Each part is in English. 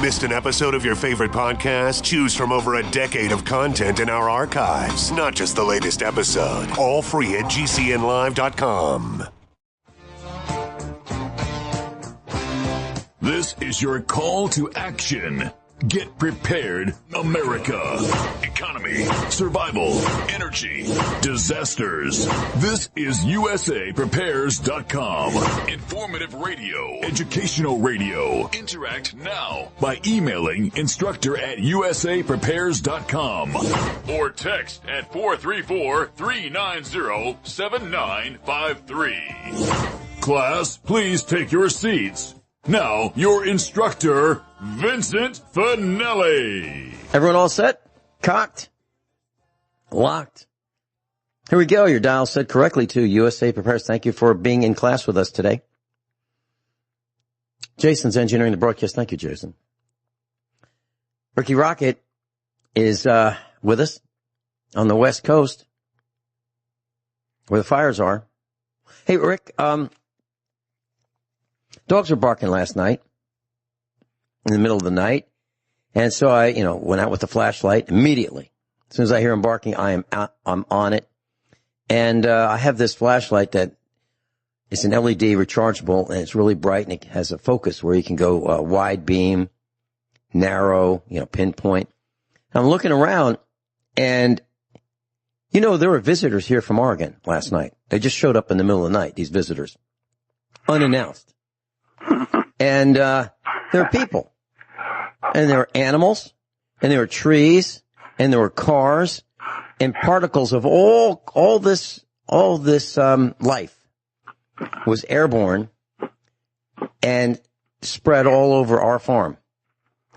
Missed an episode of your favorite podcast? Choose from over a decade of content in our archives, not just the latest episode. All free at GCNlive.com. This is your call to action. Get prepared, America. Economy, survival, energy, disasters. This is USAPrepares.com. Informative radio, educational radio. Interact now by emailing instructor@USAPrepares.com or text at 434-390-7953. Class, please take your seats. Now, your instructor, Vincent Finelli. Everyone all set? Cocked? Locked? Here we go. Your dial set correctly to USA Prepares. Thank you for being in class with us today. Jason's engineering the broadcast. Thank you, Jason. Ricky Rocket is with us on the West Coast, where the fires are. Hey, Rick, dogs were barking last night, in the middle of the night, and so I, went out with the flashlight immediately. As soon as I hear them barking, I'm on it, and I have this flashlight that is an LED rechargeable, and it's really bright, and it has a focus where you can go wide beam, narrow, pinpoint. I'm looking around, and there were visitors here from Oregon last night. They just showed up in the middle of the night. These visitors, unannounced. And there are people, and there are animals, and there are trees, and there were cars, and particles of all this life was airborne and spread all over our farm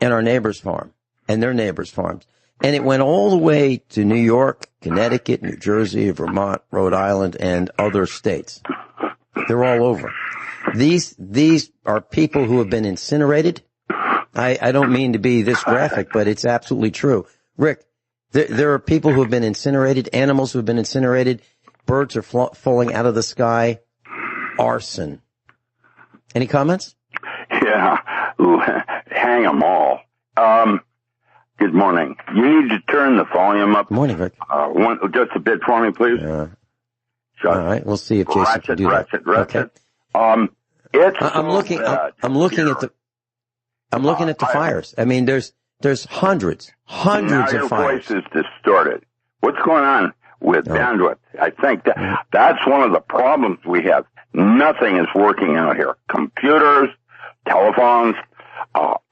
and our neighbor's farm and their neighbor's farms. And it went all the way to New York, Connecticut, New Jersey, Vermont, Rhode Island, and other states. They're all over. These are people who have been incinerated. I don't mean to be this graphic, but it's absolutely true. Rick, there are people who have been incinerated, animals who have been incinerated, birds are falling out of the sky, arson. Any comments? Yeah, hang them all. Good morning. You need to turn the volume up. Good morning, Rick. Just a bit for me, please. All right, we'll see if Jason can do that. Okay. I'm looking at the fires. I mean, there's hundreds now of fires. Your voice is distorted. What's going on with bandwidth? I think that's one of the problems we have. Nothing is working out here. Computers, telephones,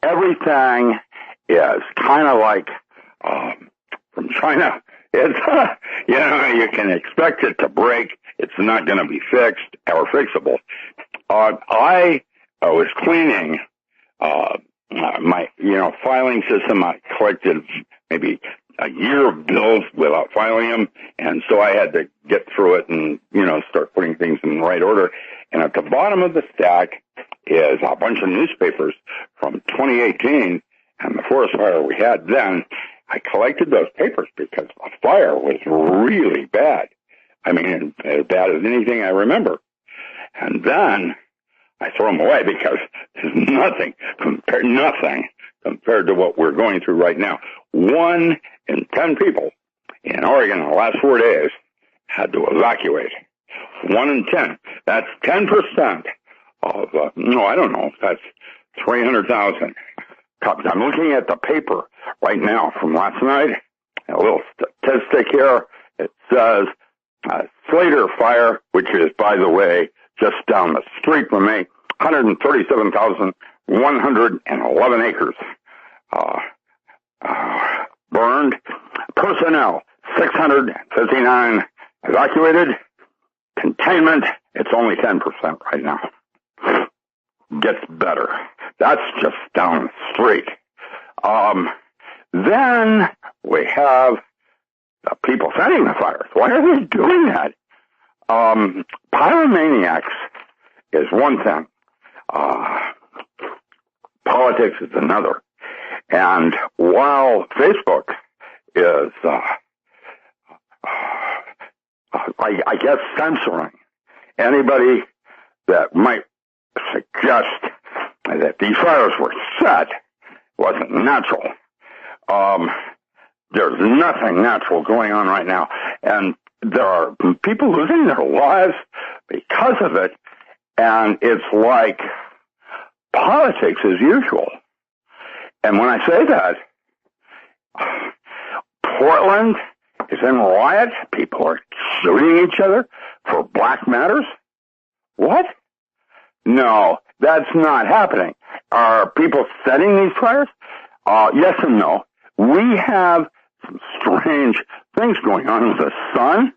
everything is kind of like from China. It's you can expect it to break. It's not going to be fixed or fixable. I was cleaning my filing system. I collected maybe a year of bills without filing them, and so I had to get through it and start putting things in the right order. And at the bottom of the stack is a bunch of newspapers from 2018 and the forest fire we had then. I collected those papers because the fire was really bad. I mean, as bad as anything I remember. And then I throw them away because there's nothing compared to what we're going through right now. 1 in 10 people in Oregon in the last 4 days had to evacuate. 1 in 10. That's 10% of, I don't know, that's 300,000 copies. I'm looking at the paper right now from last night. A little statistic here. It says Slater fire, which is, by the way, just down the street from me, 137,111 acres burned. Personnel, 659 evacuated. Containment, it's only 10% right now. Gets better. That's just down the street. Then we have the people setting the fires. Why are they doing that? Pyromaniacs is one thing. Politics is another. And while Facebook is, I guess, censoring anybody that might suggest that these fires were set wasn't natural. There's nothing natural going on right now. And there are people losing their lives because of it. And it's like politics as usual. And when I say that, Portland is in riot. People are shooting each other for black matters. What? No, that's not happening. Are people setting these fires? Yes and no. We have some strange things going on with the sun.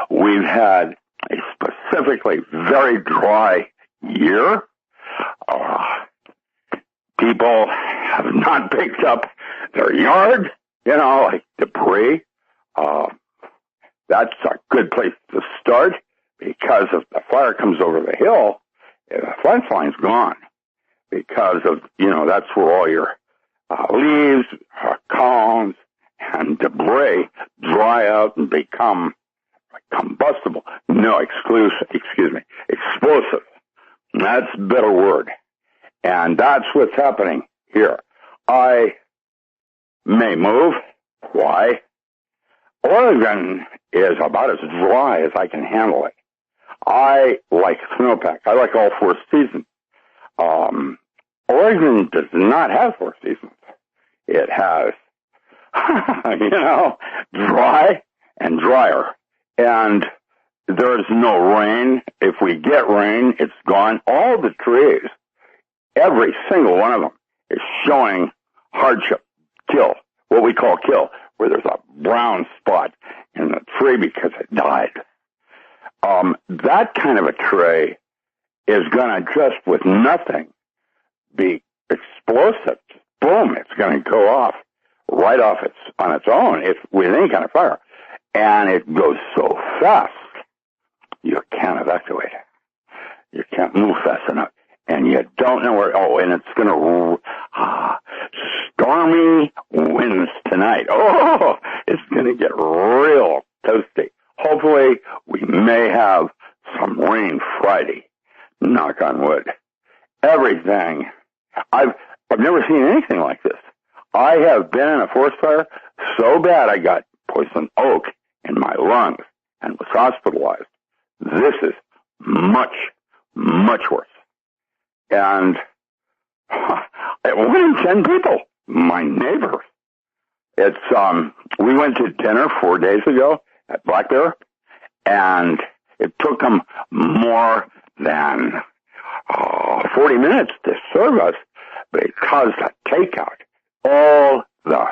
We've had a specifically very dry year. People have not picked up their yard, like debris. That's a good place to start, because if the fire comes over the hill, the fence line's gone, because of, that's where all your leaves, cones, and debris dry out and become combustible. No, explosive. That's a better word. And that's what's happening here. I may move. Why? Oregon is about as dry as I can handle it. I like snowpack. I like all 4 seasons. Oregon does not have 4 seasons. It has, dry and drier. And there's no rain. If we get rain, it's gone. All the trees, every single one of them, is showing hardship, kill, what we call kill, where there's a brown spot in the tree because it died. That kind of a tree is going to just with nothing be explosive. Boom, it's going to go off right off on its own with any kind of fire. And it goes so fast, you can't evacuate. You can't move fast enough. And you don't know where, and it's going to, stormy winds tonight. Oh, it's going to get real toasty. Hopefully, we may have some rain Friday. Knock on wood. Everything. I've never seen anything like this. I have been in a forest fire so bad I got poison oak in my lungs and was hospitalized. This is much, much worse. And 1 in 10 people, my neighbors. We went to dinner 4 days ago at Black Bear, and it took them more than 40 minutes to serve us because the takeout, all the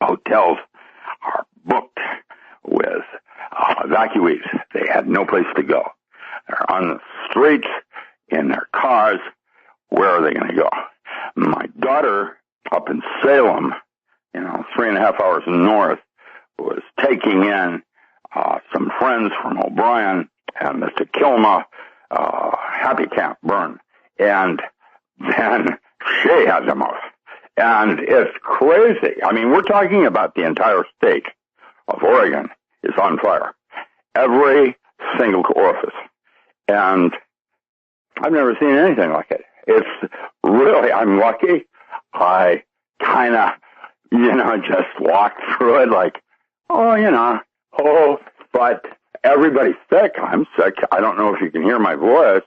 hotels are booked with evacuees. They had no place to go. They're on the streets, in their cars. Where are they going to go? My daughter up in Salem, 3.5 hours north, was taking in some friends from O'Brien and the Tequila Happy Camp burn. And then she had them off. And it's crazy. I mean, we're talking about the entire state of Oregon is on fire. Every single orifice. And I've never seen anything like it. It's really, I'm lucky. I kind of, just walked through it like, but everybody's sick. I'm sick. I don't know if you can hear my voice,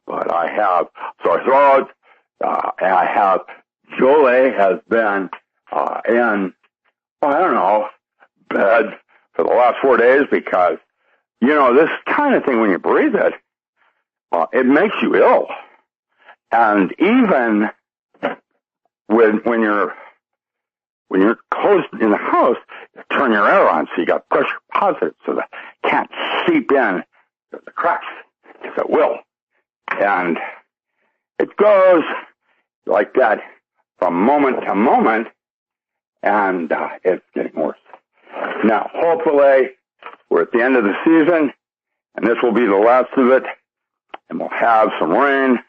but I have sore throat. I have, Julie has been in, bed for the last 4 days because, this kind of thing, when you breathe it, it makes you ill. And even when you're closed in the house, you turn your air on so you got pressure positive so that it can't seep in to the cracks, because it will. And it goes like that from moment to moment, and it's getting worse. Now, hopefully, we're at the end of the season, and this will be the last of it, and we'll have some rain,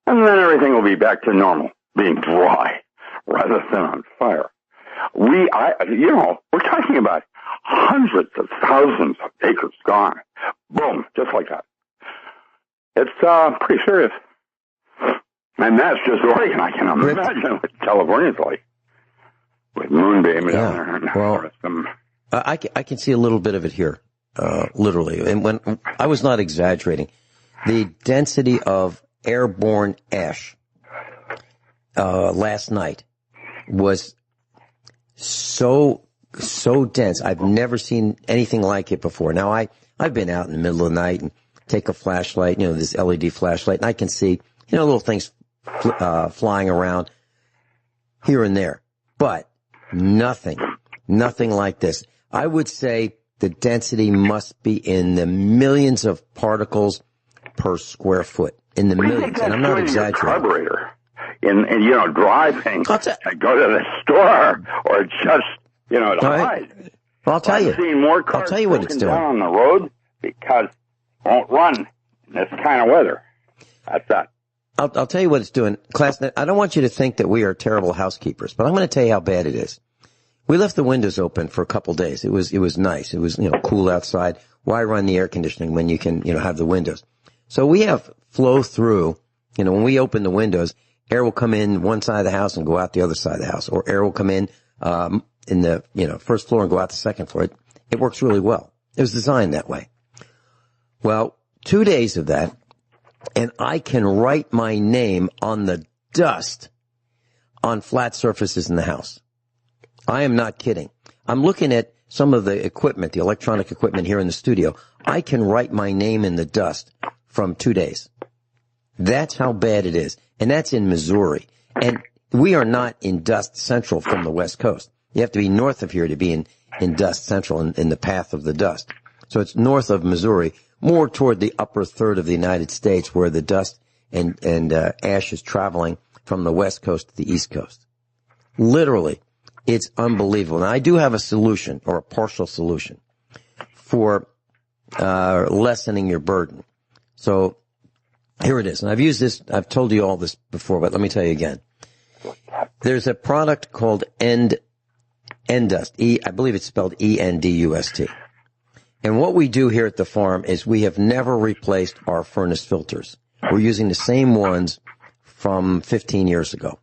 and then everything will be back to normal, being dry rather than on fire. We're talking about hundreds of thousands of acres gone. Boom, just like that. It's pretty serious. And that's just Oregon. I can imagine what California's like with moonbeam. Yeah. Well, I can see a little bit of it here, literally. And when I was not exaggerating, the density of airborne ash last night was so dense. I've never seen anything like it before. Now, I've been out in the middle of the night and take a flashlight, this LED flashlight, and I can see, little things flying around here and there. But nothing like this. I would say the density must be in the millions of particles per square foot. In the millions. And I'm not exaggerating. Carburetor. In driving, and go to the store, or just, to hide. Well, I'll tell you. I've seen more cars what it's doing down on the road because it won't run in this kind of weather. That's that. I'll tell you what it's doing. Class, I don't want you to think that we are terrible housekeepers, but I'm going to tell you how bad it is. We left the windows open for a couple of days. It was nice. It was, cool outside. Why run the air conditioning when you can, have the windows? So we have flow through, when we open the windows, air will come in one side of the house and go out the other side of the house, or air will come in the, first floor and go out the second floor. It works really well. It was designed that way. Well, 2 days of that, and I can write my name on the dust on flat surfaces in the house. I am not kidding. I'm looking at some of the equipment, the electronic equipment here in the studio. I can write my name in the dust from 2 days. That's how bad it is. And that's in Missouri. And we are not in dust central from the West Coast. You have to be north of here to be in dust central, in the path of the dust. So it's north of Missouri, more toward the upper third of the United States, where the dust and ash is traveling from the West Coast to the East Coast. Literally, it's unbelievable. And I do have a solution, or a partial solution, for lessening your burden. So here it is. And I've used this, I've told you all this before, but let me tell you again. There's a product called Endust. I believe it's spelled ENDUST. And what we do here at the farm is we have never replaced our furnace filters. We're using the same ones from 15 years ago.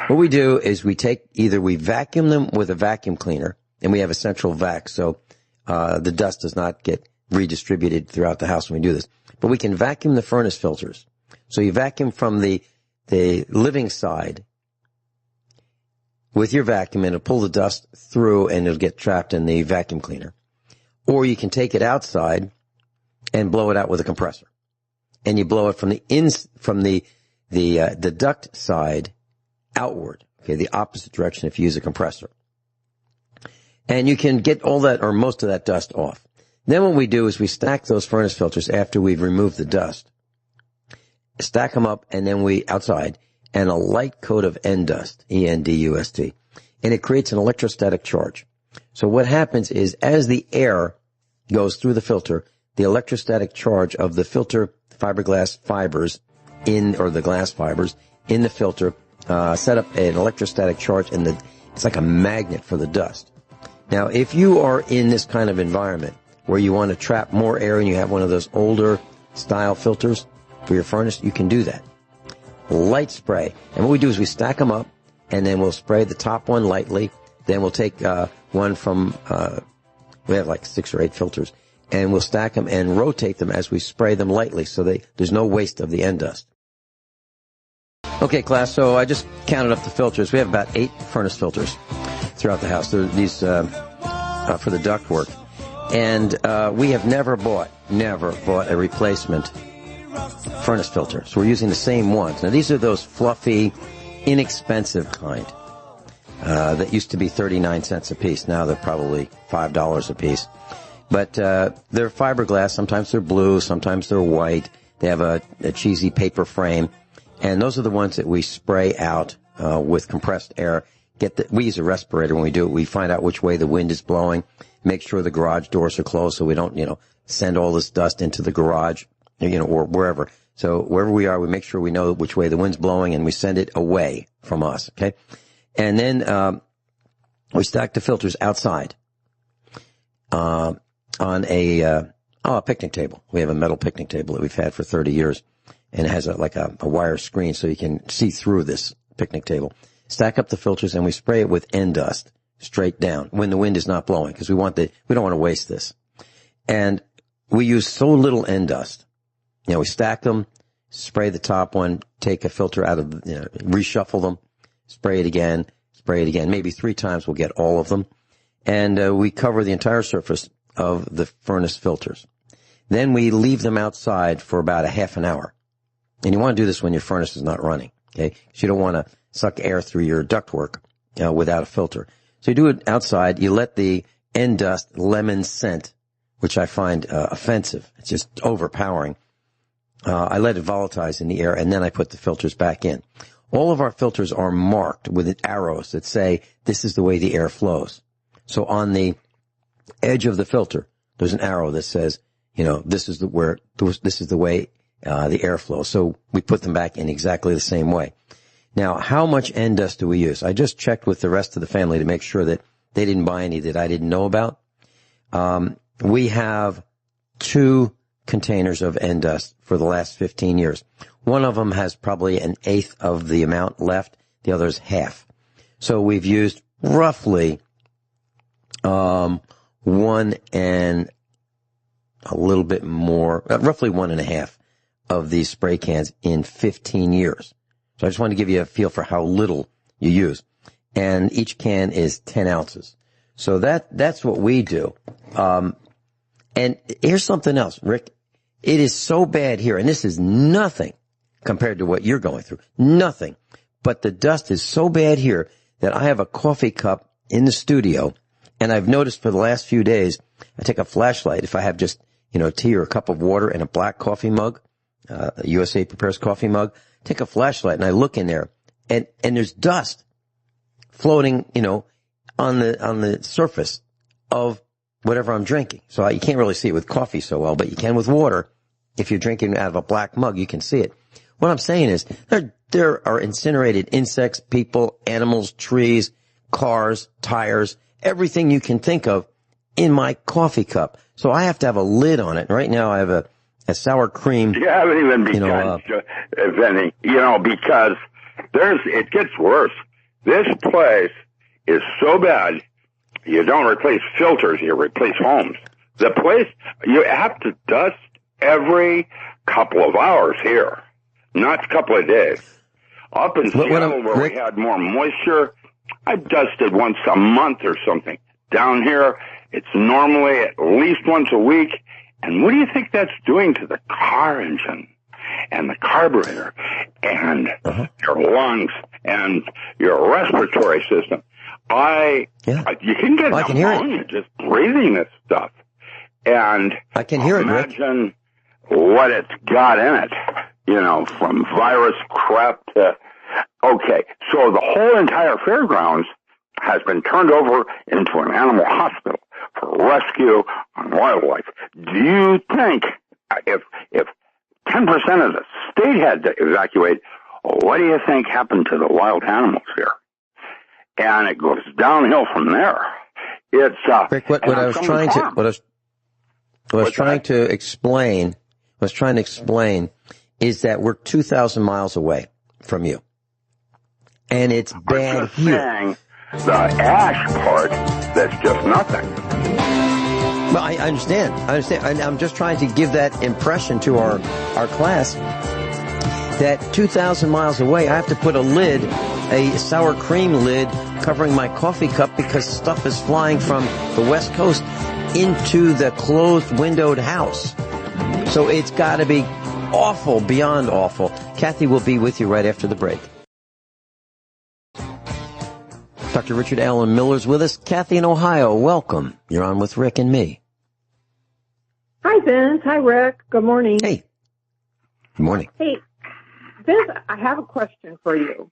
What we do is we vacuum them with a vacuum cleaner, and we have a central vac, so the dust does not get redistributed throughout the house when we do this. But we can vacuum the furnace filters. So you vacuum from the living side with your vacuum, and it'll pull the dust through, and it'll get trapped in the vacuum cleaner. Or you can take it outside and blow it out with a compressor. And you blow it from the duct side outward, okay, the opposite direction if you use a compressor. And you can get all that, or most of that, dust off. Then what we do is we stack those furnace filters after we've removed the dust. Stack them up, and then outside, and a light coat of Endust, ENDUST. And it creates an electrostatic charge. So what happens is, as the air goes through the filter, the electrostatic charge of the filter fiberglass fibers or the glass fibers in the filter, set up an electrostatic charge, and it's like a magnet for the dust. Now, if you are in this kind of environment where you want to trap more air and you have one of those older style filters for your furnace, you can do that. Light spray. And what we do is we stack them up, and then we'll spray the top one lightly. Then we'll take one from, we have like 6 or 8 filters, and we'll stack them and rotate them as we spray them lightly, so there's no waste of the end dust. Okay, class, so I just counted up the filters. We have about 8 furnace filters throughout the house. They're these for the duct work. And we have never bought a replacement furnace filter. So we're using the same ones. Now, these are those fluffy, inexpensive kind. That used to be 39 cents a piece. Now they're probably $5 a piece. But they're fiberglass. Sometimes they're blue. Sometimes they're white. They have a cheesy paper frame. And those are the ones that we spray out with compressed air. We use a respirator when we do it. We find out which way the wind is blowing. Make sure the garage doors are closed so we don't, send all this dust into the garage, or wherever. So wherever we are, we make sure we know which way the wind's blowing, and we send it away from us, okay? And then we stack the filters outside on a picnic table. We have a metal picnic table that we've had for 30 years. and it has like a wire screen so you can see through this picnic table. Stack up the filters, and we spray it with end dust straight down when the wind is not blowing, because we don't want to waste this. And we use so little end dust. We stack them, spray the top one, take a filter out of, reshuffle them, spray it again. Maybe 3 times we'll get all of them. And we cover the entire surface of the furnace filters. Then we leave them outside for about a half an hour. And you want to do this when your furnace is not running, okay? Because you don't want to suck air through your ductwork without a filter. So you do it outside. You let the end dust lemon scent, which I find offensive. It's just overpowering. I let it volatilize in the air, and then I put the filters back in. All of our filters are marked with arrows that say this is the way the air flows. So on the edge of the filter, there's an arrow that says, this is the way the air flows. So we put them back in exactly the same way. Now, how much end dust do we use? I just checked with the rest of the family to make sure that they didn't buy any that I didn't know about. We have 2 containers of end dust for the last 15 years. One of them has probably 1/8 of the amount left. The other's half. So we've used roughly 1 and a little bit more, roughly 1.5 of these spray cans in 15 years. So I just want to give you a feel for how little you use. And each can is 10 ounces. So that's what we do. And here's something else, Rick. It is so bad here, and this is nothing compared to what you're going through. Nothing. But the dust is so bad here that I have a coffee cup in the studio, and I've noticed for the last few days, I take a flashlight if I have just, tea or a cup of water and a black coffee mug, USA Prepares coffee mug, take a flashlight and I look in there, and there's dust floating, on the surface of whatever I'm drinking. So you can't really see it with coffee so well, but you can with water. If you're drinking out of a black mug, you can see it. What I'm saying is there are incinerated insects, people, animals, trees, cars, tires, everything you can think of in my coffee cup. So I have to have a lid on it. Right now I have a sour cream. You haven't even begun, Vinny, because it gets worse. This place is so bad, you don't replace filters, you replace homes. The place, you have to dust every couple of hours here, not a couple of days. Up in Seattle, where we had more moisture, I dusted once a month or something. Down here, it's normally at least once a week. And what do you think that's doing to the car engine and the carburetor and your lungs and your respiratory system? You can get pneumonia just breathing this stuff. And I can hear imagine what it's got in it, from virus crap to... Okay, so the whole entire fairgrounds has been turned over into an animal hospital for rescue on wildlife. Do you think if 10% of the state had to evacuate, what do you think happened to the wild animals here? And it goes downhill from there. It's Rick, what I was trying to explain is that we're 2,000 miles away from you, and it's bad here. Saying the ash part, that's just nothing. Well, I understand. I'm just trying to give that impression to our class that 2,000 miles away, I have to put a sour cream lid covering my coffee cup because stuff is flying from the West Coast into the closed windowed house. So it's got to be awful, beyond awful. Kathy will be with you right after the break. Dr. Richard Allen Miller's with us. Kathy in Ohio, welcome. You're on with Rick and me. Hi, Vince. Hi, Rick. Good morning. Hey. Good morning. Hey, Vince, I have a question for you.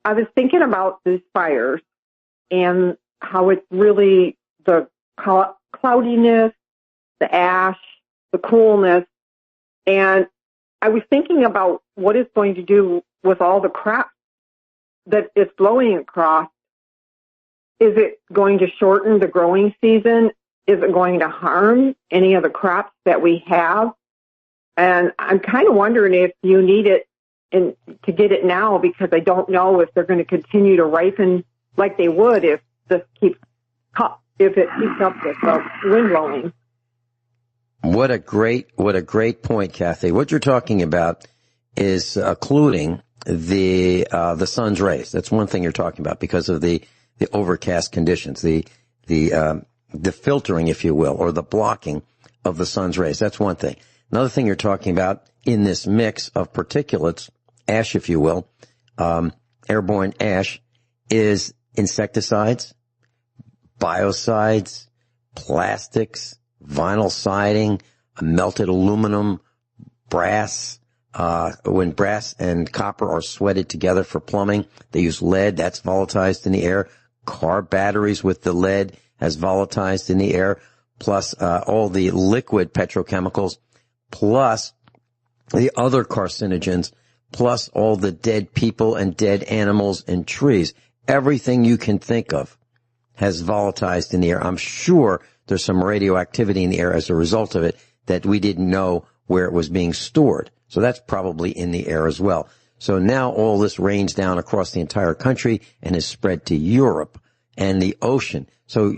I was thinking about these fires and how it's really the cloudiness, the ash, the coolness, and I was thinking about what it's going to do with all the crop that is blowing across. Is it going to shorten the growing season? Is it going to harm any of the crops that we have? And I'm kind of wondering if you need it to get it now, because I don't know if they're going to continue to ripen like they would if it keeps up with the wind blowing. What a great point, Kathy. What you're talking about is occluding the sun's rays. That's one thing you're talking about because of the overcast conditions, the filtering, if you will, or the blocking of the sun's rays. That's one thing. Another thing you're talking about in this mix of particulates, ash, if you will, airborne ash, is insecticides, biocides, plastics, vinyl siding, melted aluminum, brass. When brass and copper are sweated together for plumbing, they use lead. That's volatilized in the air. Car batteries with the lead has volatilized in the air, plus all the liquid petrochemicals, plus the other carcinogens, plus all the dead people and dead animals and trees. Everything you can think of has volatilized in the air. I'm sure there's some radioactivity in the air as a result of it that we didn't know where it was being stored. So that's probably in the air as well. So now all this rains down across the entire country and is spread to Europe and the ocean. So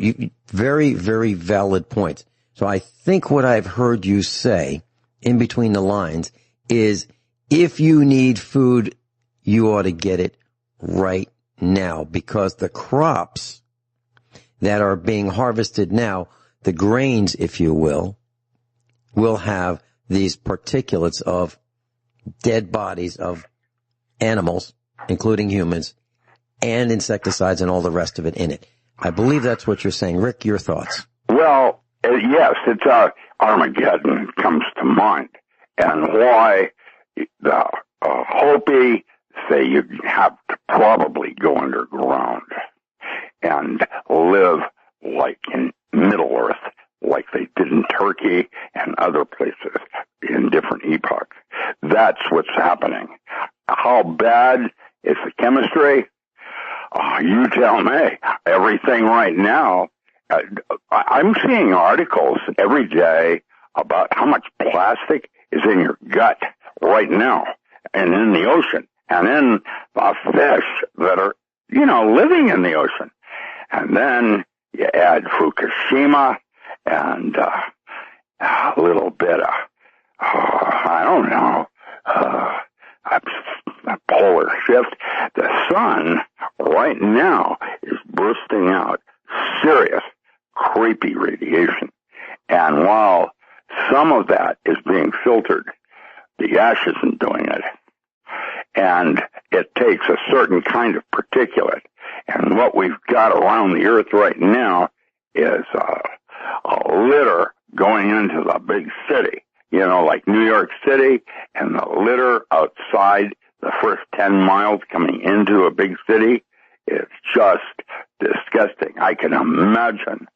very, very valid points. So I think what I've heard you say in between the lines is if you need food, you ought to get it right now, because the crops that are being harvested now, the grains, if you will have these particulates of dead bodies of animals, including humans, and insecticides and all the rest of it in it. I believe that's what you're saying. Rick, your thoughts? Well, yes, it's Armageddon comes to mind, and why the Hopi say you have to probably go underground and live like in Middle Earth, like they did in Turkey and other places in different epochs. That's what's happening. How bad is the chemistry? You tell me. Everything right now, I'm seeing articles every day about how much plastic is in your gut right now and in the ocean and in the fish that are, living in the ocean. And then you add Fukushima and a little bit of, I don't know, a polar shift. The sun right now is bursting out serious, creepy radiation. And while some of that is being filtered, the ash isn't doing it. And it takes a certain kind of particulate. And what we've got around the earth right now is a litter going into the big city, like New York City, and the litter outside the first 10 miles coming into a big city is just disgusting. I can imagine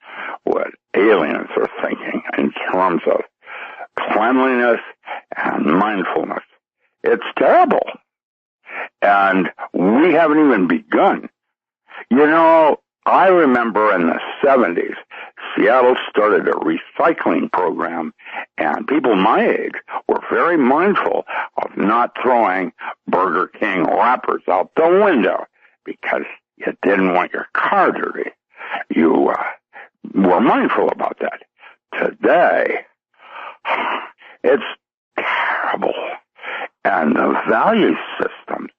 what aliens are thinking in terms of cleanliness and mindfulness. It's terrible. And we haven't even begun. I remember in the 70s, Seattle started a recycling program, and people my age were very mindful of not throwing Burger King wrappers out the window because you didn't want your car dirty. You were mindful about that. Today, it's terrible. And the value system,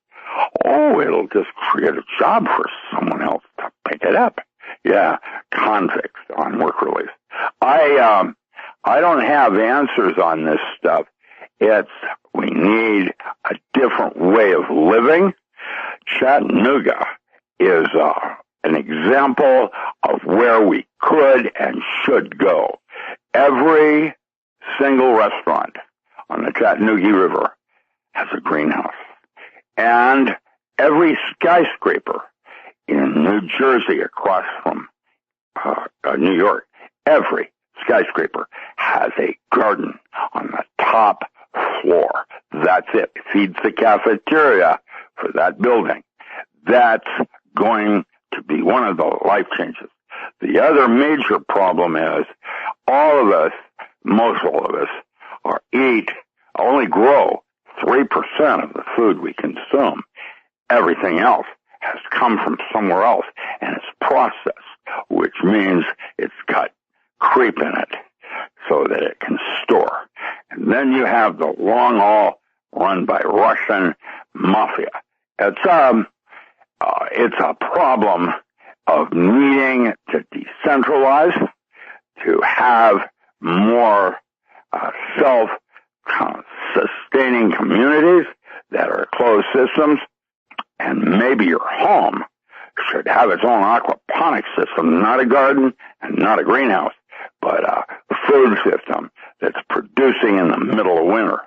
it'll just create a job for someone else to pick it up. Yeah, convicts on work release. I don't have answers on this stuff. We need a different way of living. Chattanooga is an example of where we could and should go. Every single restaurant on the Chattanooga River has a greenhouse. And every skyscraper in New Jersey across from New York, every skyscraper has a garden on the top floor. That's it. Feeds the cafeteria for that building. That's going to be one of the life changes. The other major problem is all of us, most all of us, eat only grow 3% of the food we consume. Everything else has come from somewhere else, and it's processed, which means it's got creep in it so that it can store. And then you have the long haul run by Russian mafia. It's a problem of needing to decentralize, to have more self-sustaining communities that are closed systems, and maybe your home should have its own aquaponics system, not a garden and not a greenhouse, but a food system that's producing in the middle of winter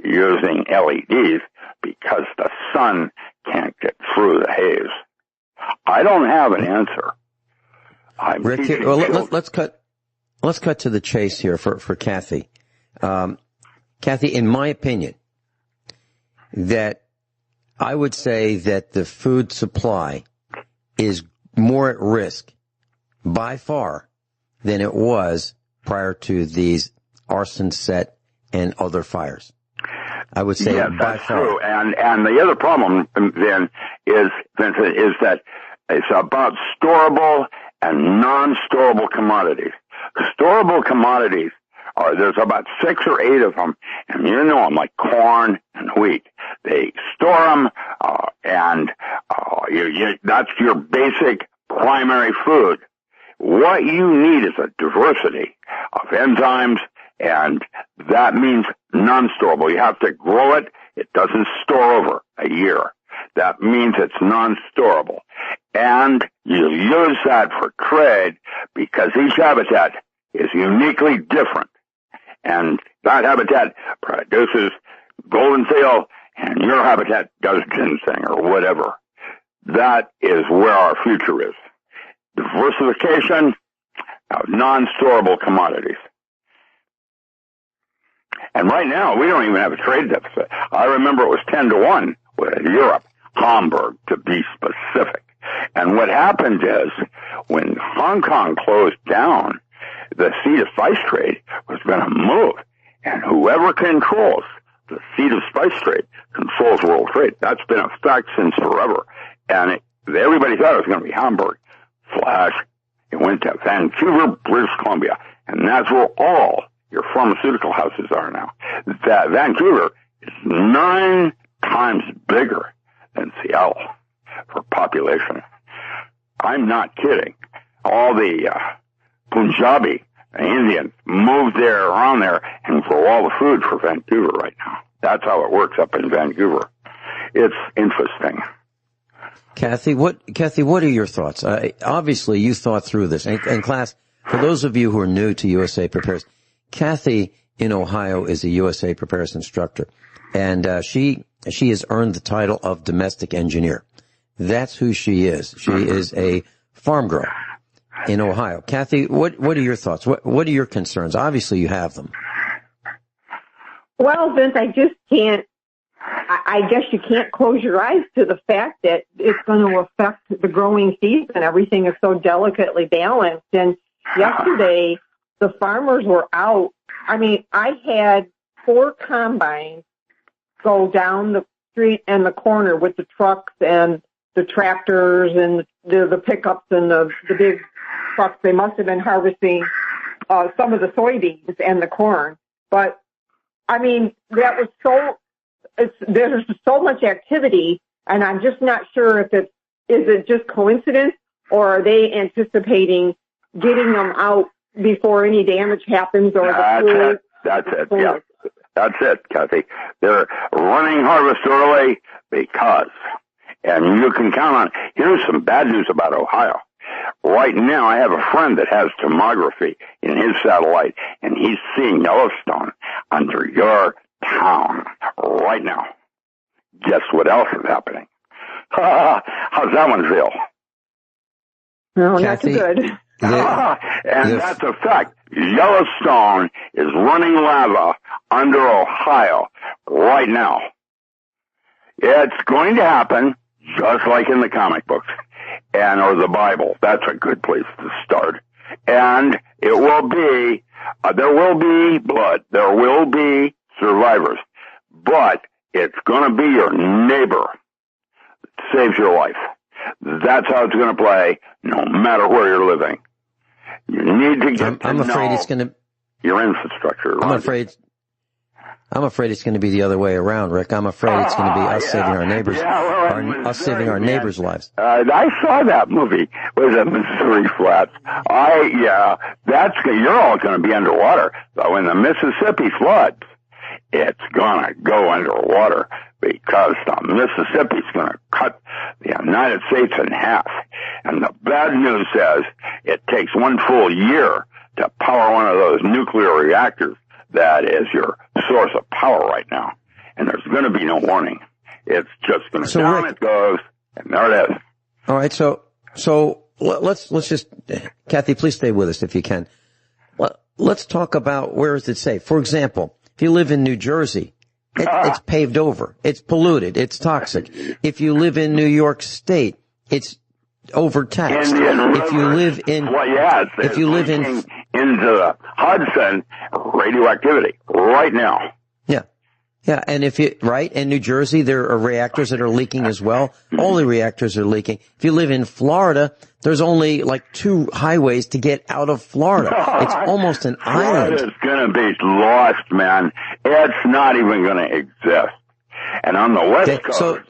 using LEDs because the sun can't get through the haze. I don't have an answer. Rick, let's cut to the chase here for Kathy. Kathy, in my opinion, that I would say that the food supply is more at risk by far than it was prior to these arson set and other fires. I would say yes, by that's far. True. And the other problem then is, Vincent, is that it's about storable and non-storable commodities. Storable commodities there's about 6 or 8 of them, and you know them, like corn and wheat. They store them, that's your basic primary food. What you need is a diversity of enzymes, and that means non-storable. You have to grow it. It doesn't store over a year. That means it's non-storable. And you use that for trade because each habitat is uniquely different. And that habitat produces golden seal, and your habitat does ginseng or whatever. That is where our future is. Diversification of non-storable commodities. And right now, we don't even have a trade deficit. I remember it was 10-1 with Europe, Hamburg, to be specific. And what happened is, when Hong Kong closed down, the seat of spice trade was going to move. And whoever controls the seat of spice trade controls world trade. That's been a fact since forever. And everybody thought it was going to be Hamburg. Flash, it went to Vancouver, British Columbia. And that's where all your pharmaceutical houses are now. That Vancouver is 9 times bigger than Seattle for population. I'm not kidding. All the Punjabi Indians moved around there and grow all the food for Vancouver right now. That's how it works up in Vancouver. It's interesting. Kathy, what are your thoughts? Obviously, you thought through this. And class, for those of you who are new to USA Prepares, Kathy in Ohio is a USA Prepares instructor, and she has earned the title of domestic engineer. That's who she is. She is a farm girl in Ohio. Kathy, what are your thoughts? What are your concerns? Obviously, you have them. Well, Vince, I just can't. I guess you can't close your eyes to the fact that it's going to affect the growing season. Everything is so delicately balanced. And yesterday, the farmers were out. I mean, I had 4 combines go down the street and the corner with the trucks and the tractors and the pickups and the big trucks. They must have been harvesting some of the soybeans and the corn. But, I mean, that was there's so much activity, and I'm just not sure if is it just coincidence, or are they anticipating getting them out before any damage happens, or That's it. Yeah. That's it, Kathy. They're running harvest early because, and you can count on, here's some bad news about Ohio. Right now, I have a friend that has tomography in his satellite, and he's seeing Yellowstone under your town right now. Guess what else is happening? How's that one feel? No, Kathy, not too good. That's a fact. Yellowstone is running lava under Ohio right now. It's going to happen just like in the comic books or the Bible. That's a good place to start. And it will be, there will be blood. There will be survivors. But it's going to be your neighbor that saves your life. That's how it's going to play, no matter where you're living. You need to get I'm afraid it's going to your infrastructure. I'm afraid it's going to be the other way around, Rick. I'm afraid it's going to be us saving our neighbors, us saving our neighbors' lives. I saw that movie. Was it Missouri Flats? You're all going to be underwater. But when the Mississippi floods, it's going to go underwater because the Mississippi's going to cut the United States in half. And the bad news says it takes 1 full year to power one of those nuclear reactors that is your source of power right now. And there's going to be no warning. It's just going to down Rick, it goes, and there it is. All right, so let's just, Kathy, please stay with us if you can. Let's talk about where is it safe. For example, if you live in New Jersey, it's paved over, it's polluted, it's toxic. If you live in New York State, it's overtaxed. If you live in, into the Hudson, radioactivity right now. Yeah, and in New Jersey, there are reactors that are leaking as well. All the reactors are leaking. If you live in Florida, there's only like 2 highways to get out of Florida. It's almost an island. Florida's going to be lost, man. It's not even going to exist. And on the West Coast,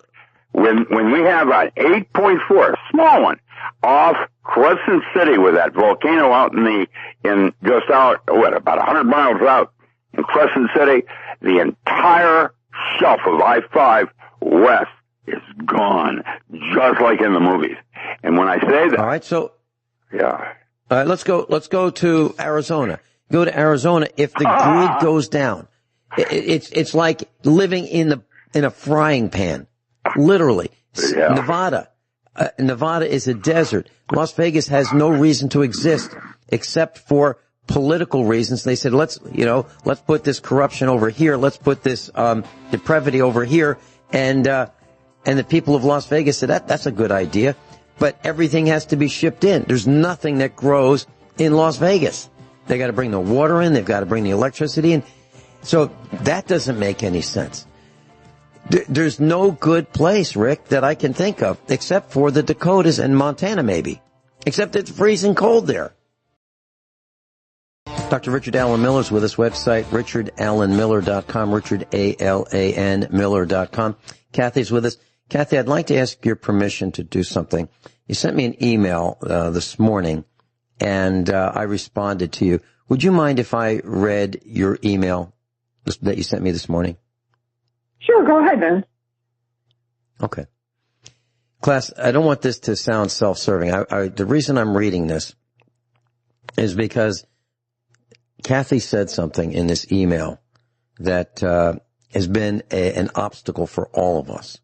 when we have an 8.4, a small one, off Crescent City with that volcano out about 100 miles out in Crescent City, the entire shelf of I-5 west is gone, just like in the movies. And when I say that, all right, yeah. All right, let's go to Arizona. Go to Arizona. If the grid goes down, it's like living in a frying pan, literally. Yeah. Nevada is a desert. Las Vegas has no reason to exist except for political reasons. They said, let's put this corruption over here. Let's put this, depravity over here. And the people of Las Vegas said, that's a good idea. But everything has to be shipped in. There's nothing that grows in Las Vegas. They got to bring the water in. They've got to bring the electricity in. So that doesn't make any sense. There's no good place, Rick, that I can think of, except for the Dakotas and Montana, maybe. Except it's freezing cold there. Dr. Richard Alan Miller's with us, website, richardalanmiller.com, richardalanmiller.com. Kathy's with us. Kathy, I'd like to ask your permission to do something. You sent me an email this morning, and I responded to you. Would you mind if I read your email that you sent me this morning? Sure, go ahead, then. Okay. Class, I don't want this to sound self-serving. The reason I'm reading this is because Kathy said something in this email that has been an obstacle for all of us.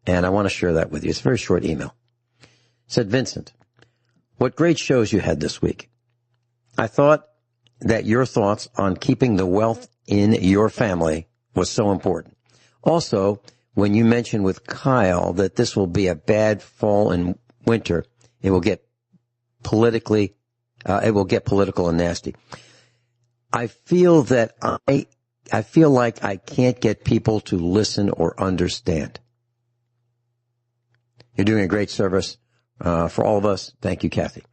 And I want to share that with you. It's a very short email. It said, Vincent, what great shows you had this week. I thought that your thoughts on keeping the wealth in your family was so important. Also, when you mentioned with Kyle that this will be a bad fall and winter, it will get political and nasty. I feel that I feel like I can't get people to listen or understand. You're doing a great service for all of us. Thank you, Kathy.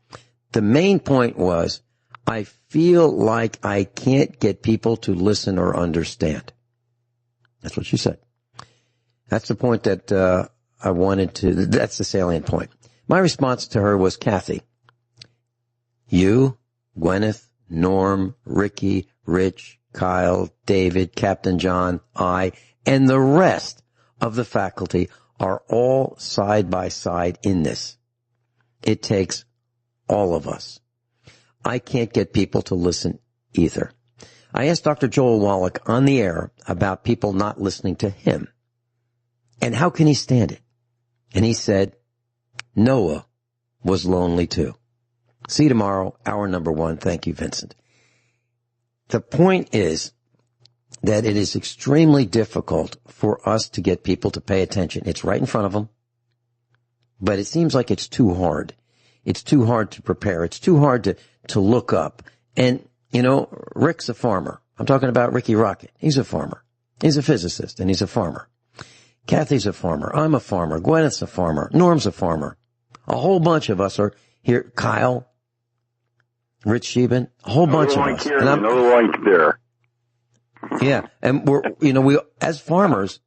The main point was, I feel like I can't get people to listen or understand. That's what she said. That's the point that that's the salient point. My response to her was, Kathy, you, Gwyneth, Norm, Ricky, Rich, Kyle, David, Captain John, I, and the rest of the faculty are all side by side in this. It takes all of us. I can't get people to listen either. I asked Dr. Joel Wallach on the air about people not listening to him. And how can he stand it? And he said, Noah was lonely too. See you tomorrow, hour number 1. Thank you, Vincent. The point is that it is extremely difficult for us to get people to pay attention. It's right in front of them, but it seems like it's too hard. It's too hard to prepare. It's too hard to look up. And, Rick's a farmer. I'm talking about Ricky Rocket. He's a farmer. He's a physicist, and he's a farmer. Kathy's a farmer. I'm a farmer. Gwyneth's a farmer. Norm's a farmer. A whole bunch of us are here. Kyle, Rich Sheben, a whole bunch of us. And I'm no like there. Yeah, and we as farmers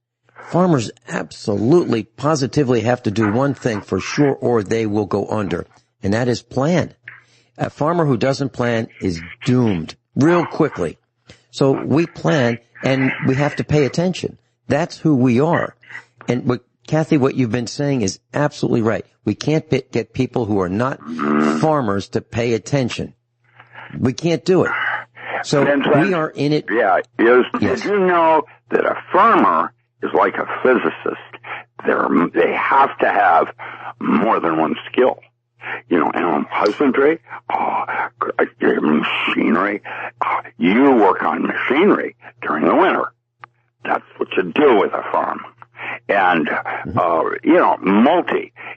absolutely, positively have to do one thing for sure, or they will go under, and that is plan. A farmer who doesn't plan is doomed real quickly. So we plan, and we have to pay attention. That's who we are. And Kathy, what you've been saying is absolutely right. We can't get people who are not farmers to pay attention. We can't do it. So we are in it. Yeah. Did you know that a farmer is like a physicist? They have to have more than one skill. Animal husbandry, machinery. You work on machinery during the winter. That's what you do with a farm. And,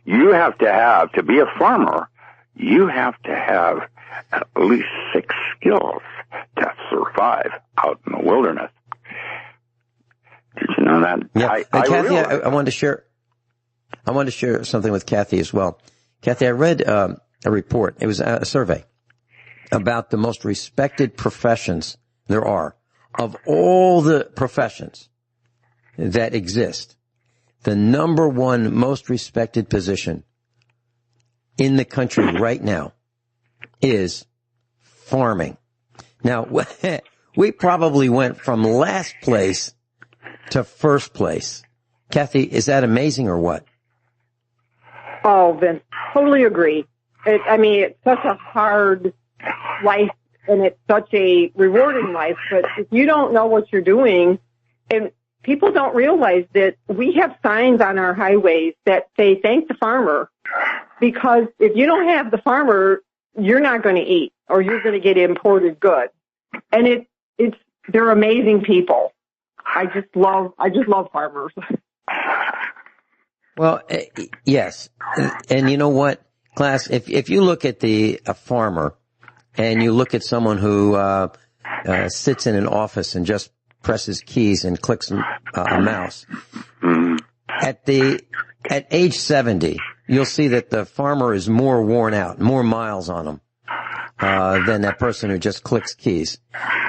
you have to be a farmer, you have to have at least 6 skills to survive out in the wilderness. Did you know that? Yeah. Kathy, I wanted to share something with Kathy as well. Kathy, I read a report. It was a survey about the most respected professions there are. Of all the professions that exist, the number one most respected position in the country right now is farming. Now, we probably went from last place to first place. Kathy, is that amazing or what? Oh, Vince, totally agree. It's such a hard life, and it's such a rewarding life, but if you don't know what you're doing, and people don't realize that we have signs on our highways that say, thank the farmer, because if you don't have the farmer, you're not going to eat, or you're going to get imported goods. And they're amazing people. I just love farmers. Well, yes. And you know what, class, if you look at a farmer and you look at someone who sits in an office and just presses keys and clicks a mouse, at age 70, you'll see that the farmer is more worn out, more miles on him than that person who just clicks keys,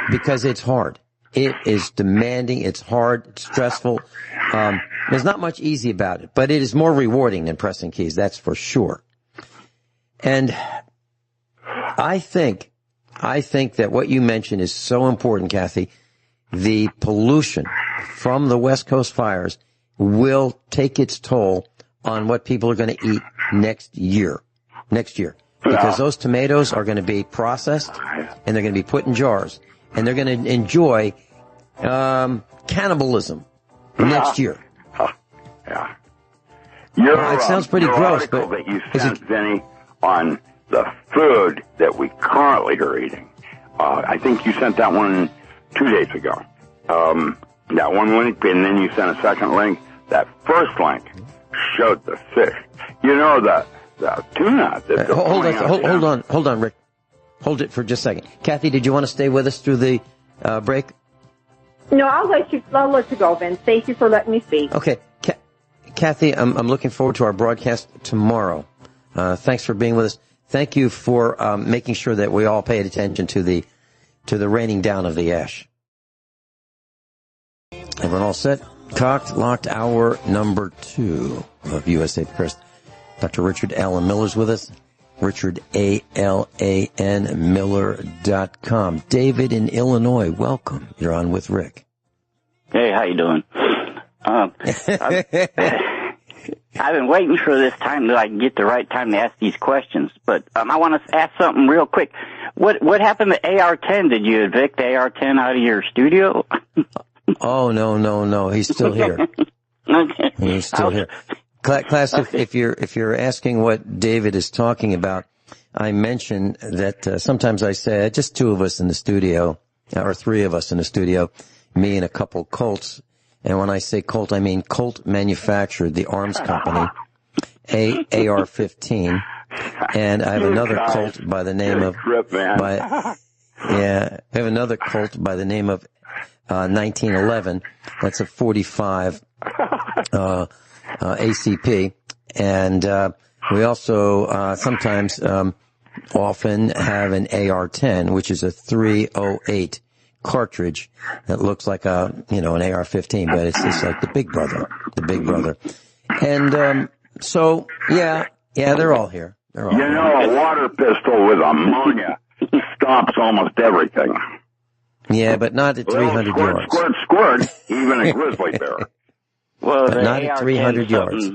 because it's hard. It is demanding. It's hard. It's stressful. There's not much easy about it, but it is more rewarding than pressing keys. That's for sure. And I think that what you mentioned is so important, Kathy. The pollution from the West Coast fires will take its toll on what people are going to eat next year. Because those tomatoes are going to be processed, and they're going to be put in jars, and they're going to enjoy cannibalism next year. Yeah. It sounds pretty gross, but that you sent, Vinny, on the food that we currently are eating. I think you sent that one 2 days ago. That one link, and then you sent a second link. That first link showed the fish. The tuna. Hold on, Rick. Hold it for just a second. Kathy, did you want to stay with us through the break? No, I'll let you go, Vince. Thank you for letting me speak. Okay. Kathy, I'm looking forward to our broadcast tomorrow. Thanks for being with us. Thank you for making sure that we all paid attention to the raining down of the ash. Everyone all set? Cocked, locked, hour number 2 of USA First. Dr. Richard Allen Miller's with us. RichardAlanMiller.com. David in Illinois, welcome. You're on with Rick. Hey, how you doing? I've been waiting for this time that I can get the right time to ask these questions, but I want to ask something real quick. What happened to AR-10? Did you evict AR-10 out of your studio? Oh, no. He's still here. Okay. He's still here. Class, okay. if you're asking what David is talking about, I mentioned that sometimes I say just 2 of us in the studio, or 3 of us in the studio, me and a couple Colts. And when I say Colt, I mean Colt manufactured, the arms company, AR-15. And I have another Colt by the name of Yeah, we have another Colt by the name of 1911. That's a 45 ACP, and we also sometimes often have an AR-10, which is a 308 cartridge that looks like an AR-15, but it's just like the big brother. And so yeah, they're all here. They're all here. A water pistol with ammonia stops almost everything. Yeah, but not at 300 yards. Squirt, even a grizzly bear. Well, but not at 300 yards.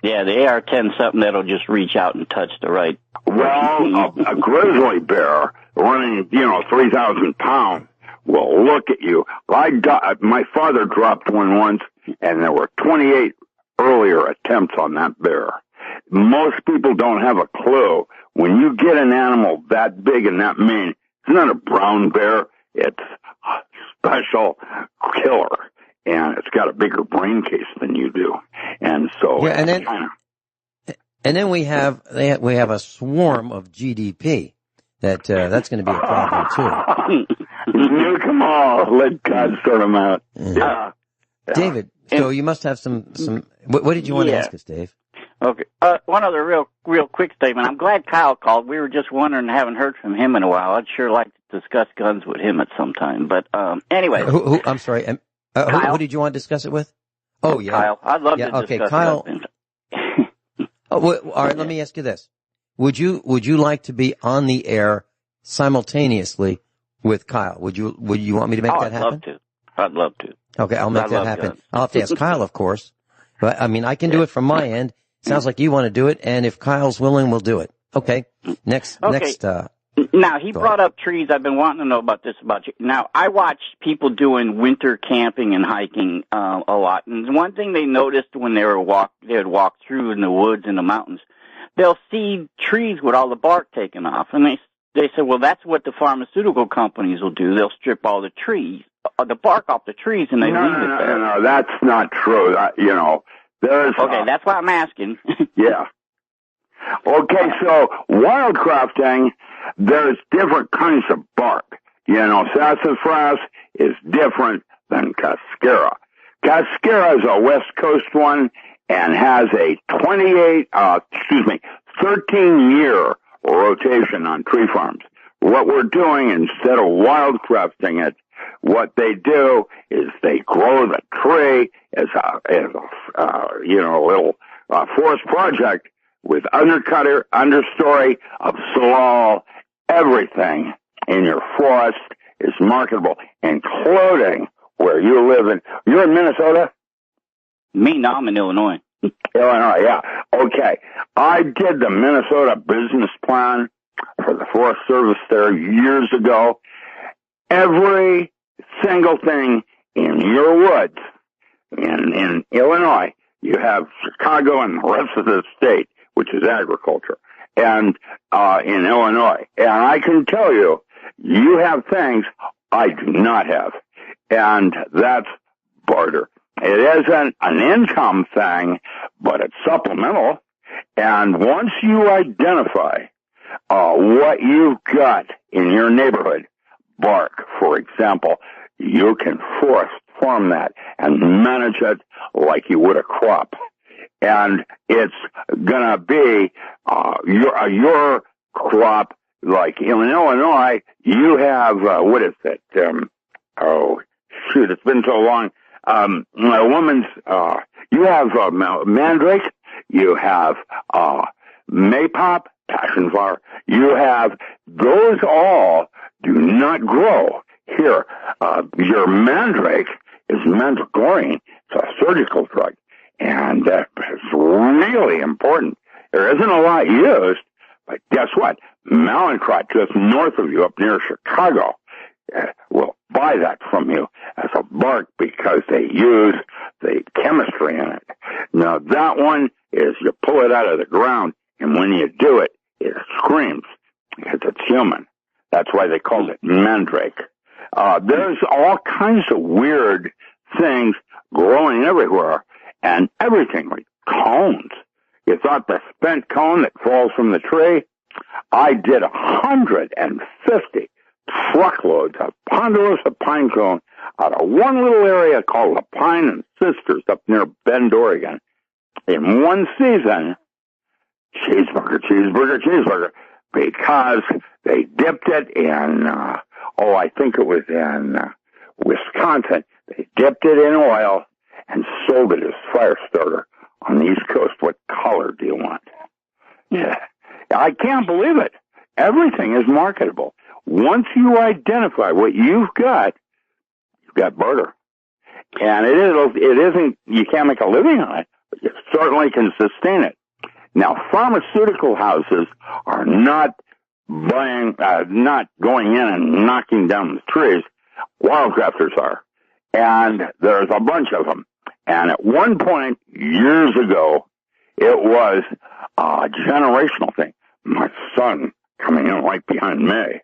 Yeah, the AR-10 is something that'll just reach out and touch the right. Well, a grizzly bear running, 3,000 pounds will look at you. My father dropped one once, and there were 28 earlier attempts on that bear. Most people don't have a clue. When you get an animal that big and that mean, it's not a brown bear. It's a special killer, and it's got a bigger brain case than you do. And so, yeah, and then we have a swarm of GDP that's going to be a problem too. Nuke them all. Let God sort them out. Yeah. David, so you must have some. What did you want to ask us, Dave? Okay. One other real quick statement. I'm glad Kyle called. We were just wondering, haven't heard from him in a while. I'd sure like to discuss guns with him at some time. But anyway. Who I'm sorry. Who did you want to discuss it with? Oh, yeah. Kyle. I'd love to discuss Kyle. it. All right, let me ask you this. Would you like to be on the air simultaneously with Kyle? Would you want me to make that happen? I'd love to. Okay, I'll make that happen. I'll have to ask Kyle, of course. But I mean, I can do it from my end. Sounds like you want to do it, and if Kyle's willing, we'll do it. Okay. Next. Now, he brought up trees. I've been wanting to know about this about you. Now, I watch people doing winter camping and hiking a lot, and one thing they noticed when they would walk through in the woods and the mountains, they'll see trees with all the bark taken off, and they say, well, that's what the pharmaceutical companies will do. They'll strip all the trees, the bark off the trees, and they leave it there. No, that's not true. Okay, that's why I'm asking. Yeah. Okay, so wildcrafting, there's different kinds of bark. Sassafras is different than cascara. Cascara is a West Coast one and has a 13-year rotation on tree farms. What we're doing, instead of wildcrafting it, what they do is they grow the tree as a little forest project with understory of slough. Everything in your forest is marketable, including where you live in. You're in Minnesota? Me, no, I'm in Illinois. Illinois, yeah. Okay. I did the Minnesota business plan for the Forest Service there years ago. Every single thing in your woods in Illinois, you have Chicago and the rest of the state, which is agriculture, and in Illinois. And I can tell you, you have things I do not have, and that's barter. It isn't an income thing, but it's supplemental. And once you identify what you've got in your neighborhood, bark, for example, you can farm that and manage it like you would a crop. And it's gonna be your crop. Like in Illinois, you have what is it? It's been so long. You have mandrake, you have maypop, passion flower. You have those all do not grow here. Your mandrake is mandragorine. It's a surgical drug, and it's really important. There isn't a lot used, but guess what? Mallinckrodt, just north of you, up near Chicago, will buy that from you as a bark because they use the chemistry in it. Now, that one is you pull it out of the ground, and when you do it, it screams because it's human. That's why they call it mandrake. There's all kinds of weird things growing everywhere, and everything like cones. You thought the spent cone that falls from the tree? I did 150 truckloads of ponderosa pine cone out of one little area called the Pine and Sisters up near Bend, Oregon. In one season, cheeseburger, cheeseburger, cheeseburger, because they dipped it in, I think it was in Wisconsin. They dipped it in oil and sold it as fire starter on the East Coast. What color do you want? Yeah. I can't believe it. Everything is marketable. Once you identify what you've got barter. And it isn't, you can't make a living on it, but you certainly can sustain it. Now, pharmaceutical houses are not not going in and knocking down the trees. Wildcrafters are. And there's a bunch of them. And at one point, years ago, it was a generational thing. My son coming in right behind me.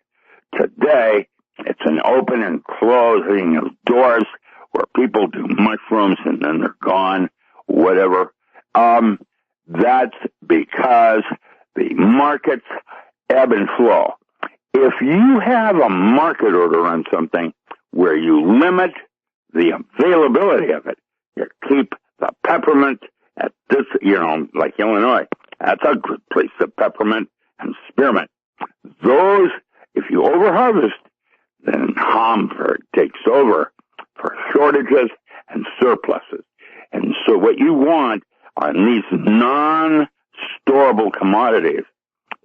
Today, it's an open and closing of doors where people do mushrooms and then they're gone, whatever. That's because the markets ebb and flow. If you have a market order on something where you limit the availability of it, you keep the peppermint at this, like Illinois, that's a good place, the peppermint and spearmint. Those, if you overharvest, then Hamburg takes over for shortages and surpluses. And so what you want on these non-storable commodities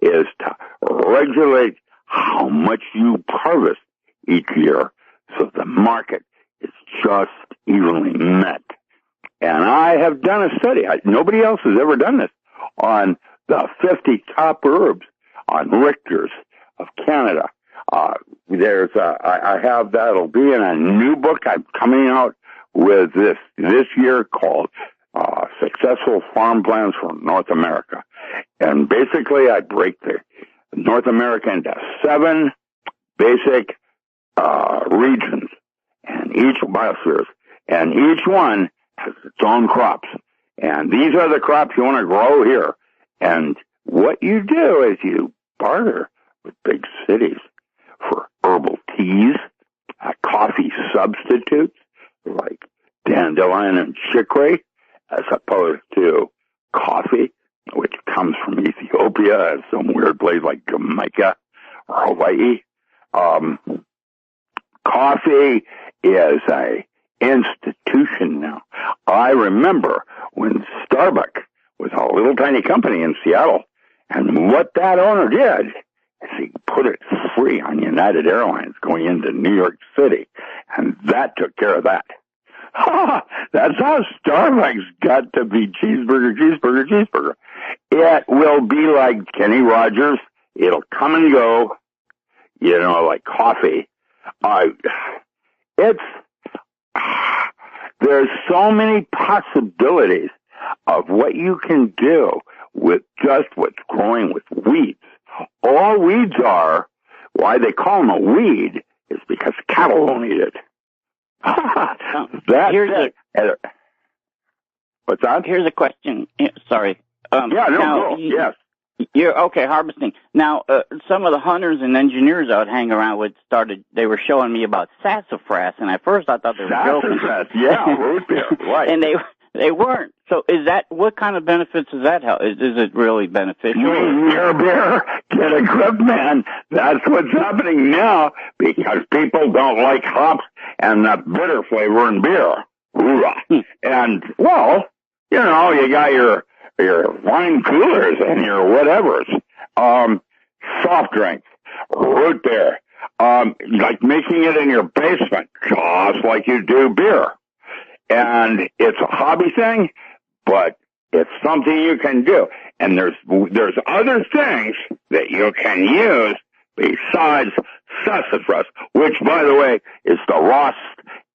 is to regulate how much you harvest each year so the market is just evenly met. And I have done a study. Nobody else has ever done this on the 50 top herbs on Richter's of Canada. I have that'll be in a new book I'm coming out with this year called Successful Farm Plans for North America. And basically I break the North America into 7 basic regions and each biospheres, and each one has its own crops. And these are the crops you want to grow here. And what you do is you barter with big cities for herbal teas, coffee substitutes like dandelion and chicory, as opposed to coffee, which comes from Ethiopia and some weird place like Jamaica or Hawaii. Coffee is a institution now. I remember when Starbucks was a little tiny company in Seattle, and what that owner did is he put it free on United Airlines going into New York City, and that took care of that. That's how Starbucks got to be cheeseburger, cheeseburger, cheeseburger. It will be like Kenny Rogers. It'll come and go, like coffee. There's so many possibilities of what you can do with just what's growing with weeds. All weeds are, why they call them a weed, is because cattle won't eat it. What's that? Here's a question. Sorry. Yes. You're okay, harvesting. Now, some of the hunters and engineers I would hang around with they were showing me about sassafras, and at first I thought they were joking. Sassafras, yeah, root beer, right. And they weren't. So what kind of benefits does that help? Is it really beneficial? Your beer, get a grip, man. That's what's happening now because people don't like hops and that bitter flavor in beer. And, you got your wine coolers and your whatevers. Soft drinks, root beer, like making it in your basement, just like you do beer. And it's a hobby thing, but it's something you can do. And there's other things that you can use besides sassafras, which, by the way, is the raw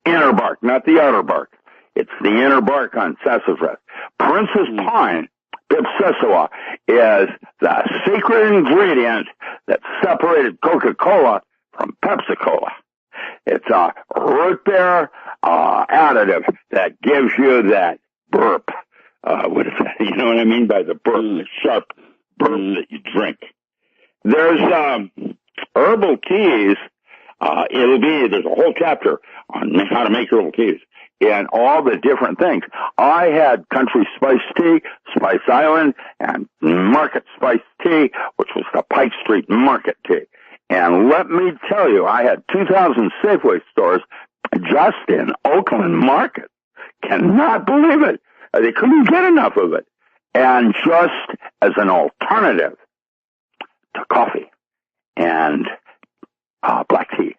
inner bark, not the outer bark. It's the inner bark on sassafras. Princess Pine, Pipsissewa, is the secret ingredient that separated Coca-Cola from Pepsi-Cola. It's a root beer additive that gives you that burp. What is that? You know what I mean by the burp, the sharp burp that you drink. There's herbal teas There's a whole chapter on how to make herbal teas and all the different things. I had country spice tea, Spice Island, and market spice tea, which was the Pike Street market tea. And let me tell you, I had 2,000 Safeway stores just in Oakland Market. Cannot believe it. They couldn't get enough of it. And just as an alternative to coffee and black tea.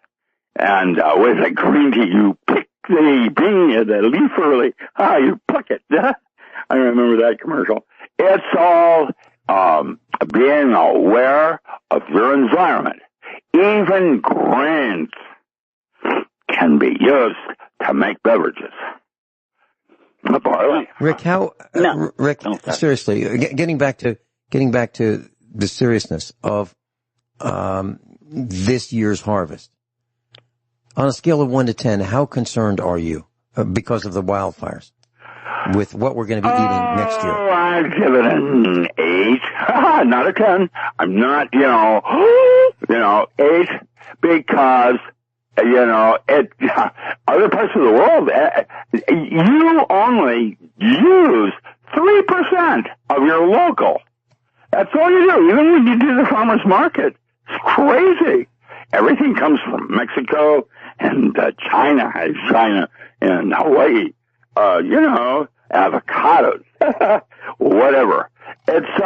And with a green tea, you pick the leaf early. You pluck it. I remember that commercial. It's all being aware of your environment. Even grains can be used to make beverages. Barley. Rick, seriously, getting back to the seriousness of this year's harvest. On a scale of 1 to 10, how concerned are you because of the wildfires with what we're going to be eating next year? Oh, I'd give it an 8, not a 10. I'm not, 8, because, other parts of the world, you only use 3% of your local. That's all you do. Even when you do the farmer's market, it's crazy. Everything comes from Mexico and China and Hawaii. Avocados, whatever. It's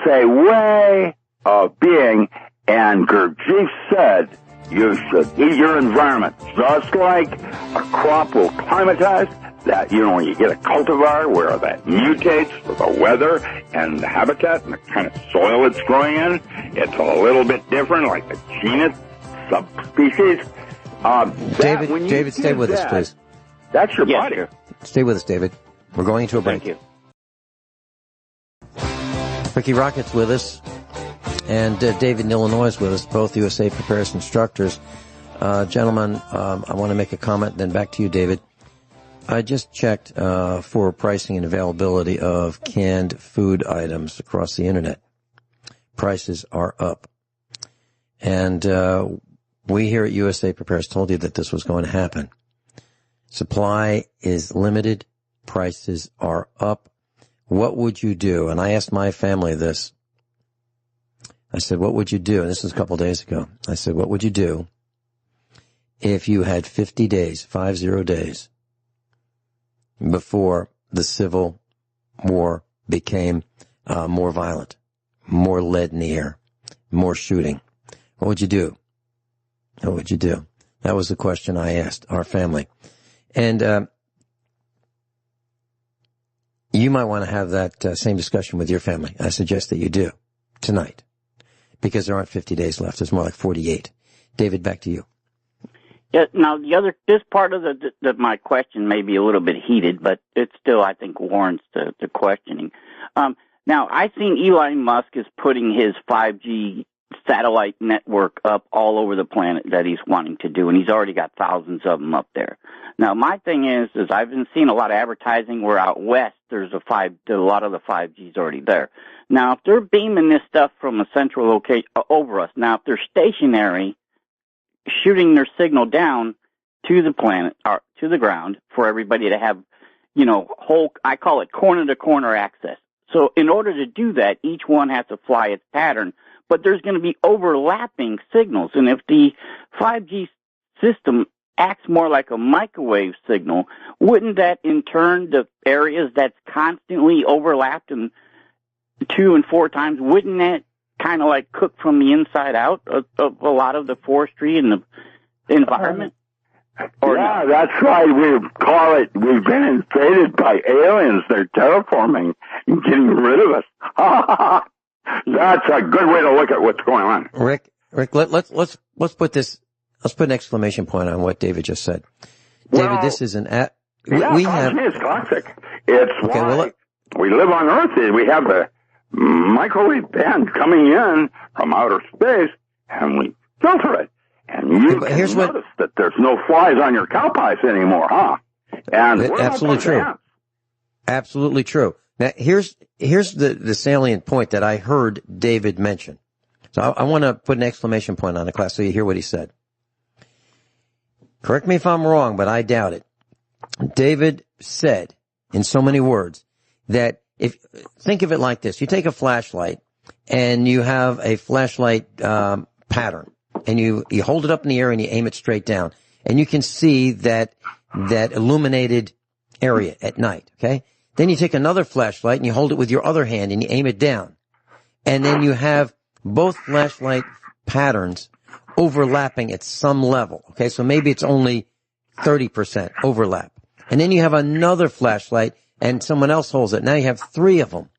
a way of being. And Gurdjieff said you should eat your environment, just like a crop will climatize. That, when you get a cultivar where that mutates for the weather and the habitat and the kind of soil it's growing in, it's a little bit different, like the genus, subspecies. David, stay with us, please. That's your body. Stay with us, David. We're going into a break. Thank you. Ricky Rocket's with us, and David in Illinois is with us, both USA Prepares instructors. Gentlemen, I want to make a comment, then back to you, David. I just checked for pricing and availability of canned food items across the internet. Prices are up. And we here at USA Prepares told you that this was going to happen. Supply is limited. Prices are up. What would you do? And I asked my family this. I said, what would you do? And this was a couple of days ago. I said, what would you do if you had 50 days, 50 days, before the Civil War became more violent, more lead in the air, more shooting? What would you do? What would you do? That was the question I asked our family. And you might want to have that same discussion with your family. I suggest that you do tonight, because there aren't 50 days left. It's more like 48. David, back to you. Yeah, now this part of my question may be a little bit heated, but it still, I think, warrants the questioning. Now, I've seen Elon Musk is putting his 5G satellite network up all over the planet that he's wanting to do, and he's already got thousands of them up there. Now, my thing is I've been seeing a lot of advertising where out west there's a lot of the 5G's already there. Now, if they're beaming this stuff from a central location over us, now if they're stationary, shooting their signal down to the planet or to the ground for everybody to have, I call it corner to corner access. So in order to do that, each one has to fly its pattern, but there's going to be overlapping signals. And if the 5G system acts more like a microwave signal, wouldn't that in turn the areas that's constantly overlapped and 2 and 4 times, wouldn't that kind of like cook from the inside out of a lot of the forestry and the environment? That's right. We've been invaded by aliens. They're terraforming and getting rid of us. That's a good way to look at what's going on. Rick, let's put an exclamation point on what David just said. David, this is an it's classic. It's why we live on Earth. We have the microwave band coming in from outer space, and we filter it. And you notice that there's no flies on your cow pies anymore, huh? And absolutely true. Absolutely true. Now, here's the salient point that I heard David mention. So I want to put an exclamation point on the class so you hear what he said. Correct me if I'm wrong, but I doubt it. David said, in so many words, that think of it like this. You take a flashlight and you have a flashlight pattern, and you hold it up in the air and you aim it straight down, and you can see that illuminated area at night, okay? Then you take another flashlight and you hold it with your other hand and you aim it down, and then you have both flashlight patterns overlapping at some level, okay? So maybe it's only 30% overlap. And then you have another flashlight and someone else holds it. Now you have three of them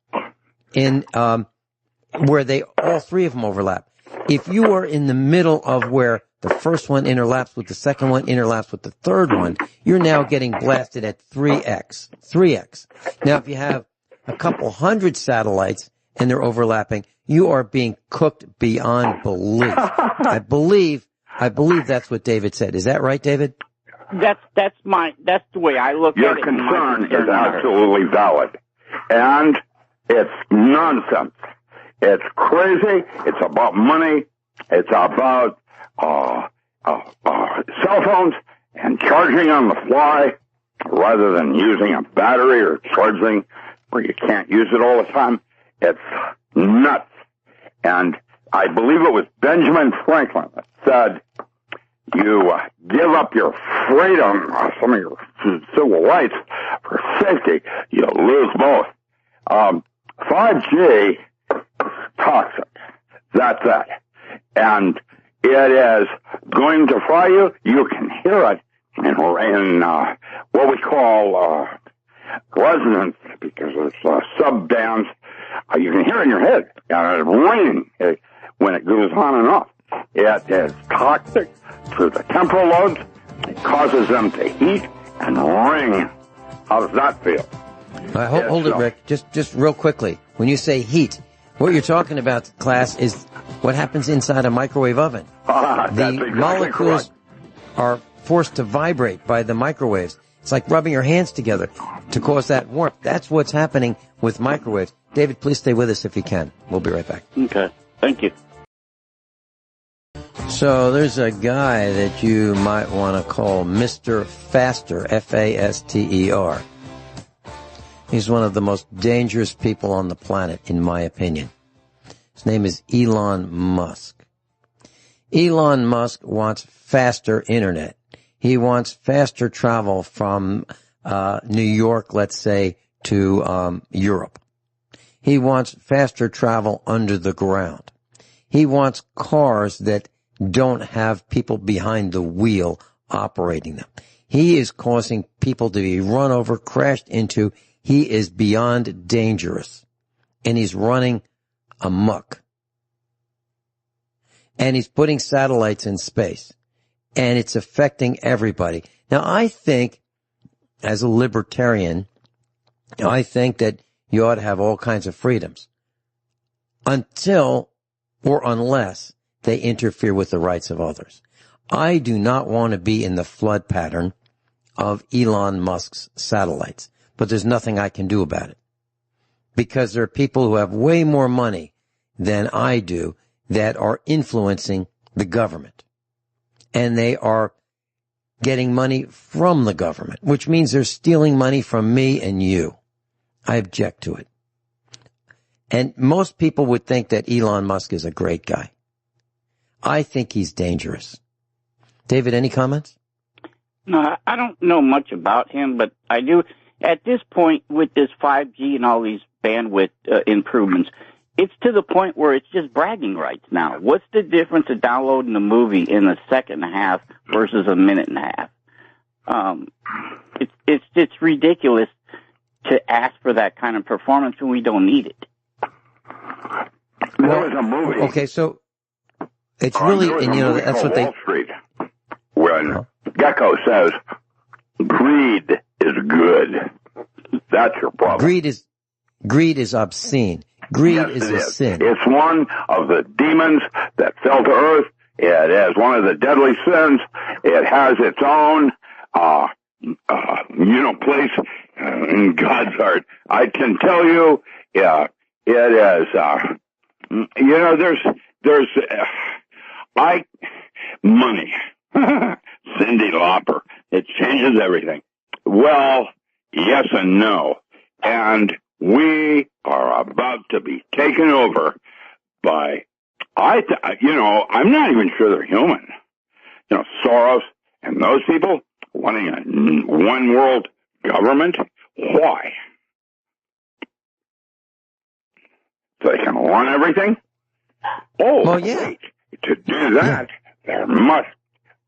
in where all three of them overlap. If you are in the middle of where the first one interlaps with the second one, interlaps with the third one, you're now getting blasted at 3x. 3x. Now, if you have a couple hundred satellites and they're overlapping, you are being cooked beyond belief. I believe that's what David said. Is that right, David? That's the way I look at it. Your concern is absolutely valid. And it's nonsense. It's crazy. It's about money. It's about cell phones and charging on the fly rather than using a battery or charging where you can't use it all the time. It's nuts. And I believe it was Benjamin Franklin that said, you give up your freedom, some of your civil rights for safety, you lose both. 5G is toxic. That's it. And it is going to fry you. You can hear it in what we call resonance, because it's sub-bands. You can hear it in your head. Ringing when it goes on and off. It is toxic to the temporal lobes. It causes them to heat and ring. How does that feel? Hold it, Rick. Just real quickly. When you say heat, what you're talking about, class, is what happens inside a microwave oven. The exactly molecules are forced to vibrate by the microwaves. It's like rubbing your hands together to cause that warmth. That's what's happening with microwaves. David, please stay with us if you can. We'll be right back. Okay. Thank you. So there's a guy that you might want to call Mr. Faster, Faster. He's one of the most dangerous people on the planet, in my opinion. His name is Elon Musk. Elon Musk wants faster internet. He wants faster travel from New York, let's say, to Europe. He wants faster travel under the ground. He wants cars that don't have people behind the wheel operating them. He is causing people to be run over, crashed into. He is beyond dangerous. And he's running amok. And he's putting satellites in space. And it's affecting everybody. Now, I think, as a libertarian, I think that you ought to have all kinds of freedoms. Until or unless they interfere with the rights of others. I do not want to be in the flood pattern of Elon Musk's satellites, but there's nothing I can do about it. Because there are people who have way more money than I do that are influencing the government. And they are getting money from the government, which means they're stealing money from me and you. I object to it. And most people would think that Elon Musk is a great guy. I think he's dangerous. David, any comments? No, I don't know much about him, but I do. At this point, with this 5G and all these bandwidth improvements, it's to the point where it's just bragging rights now. What's the difference of downloading a movie in a second and a half versus a minute and a half? It's ridiculous to ask for that kind of performance when we don't need it. There was a movie. Okay, so it's really, and you know, that's what Wall Street, when Gecko says, greed is good. That's your problem. Greed is obscene. Greed is a sin. It's one of the demons that fell to earth. It is one of the deadly sins. It has its own, place in God's heart. I can tell you, it is, there's, money. Cyndi Lauper. It changes everything. Well, yes and no. And we are about to be taken over by, I'm not even sure they're human. Soros and those people wanting a one world government. Why? So they can run everything? Oh, well, yeah. Wait. To do that, there must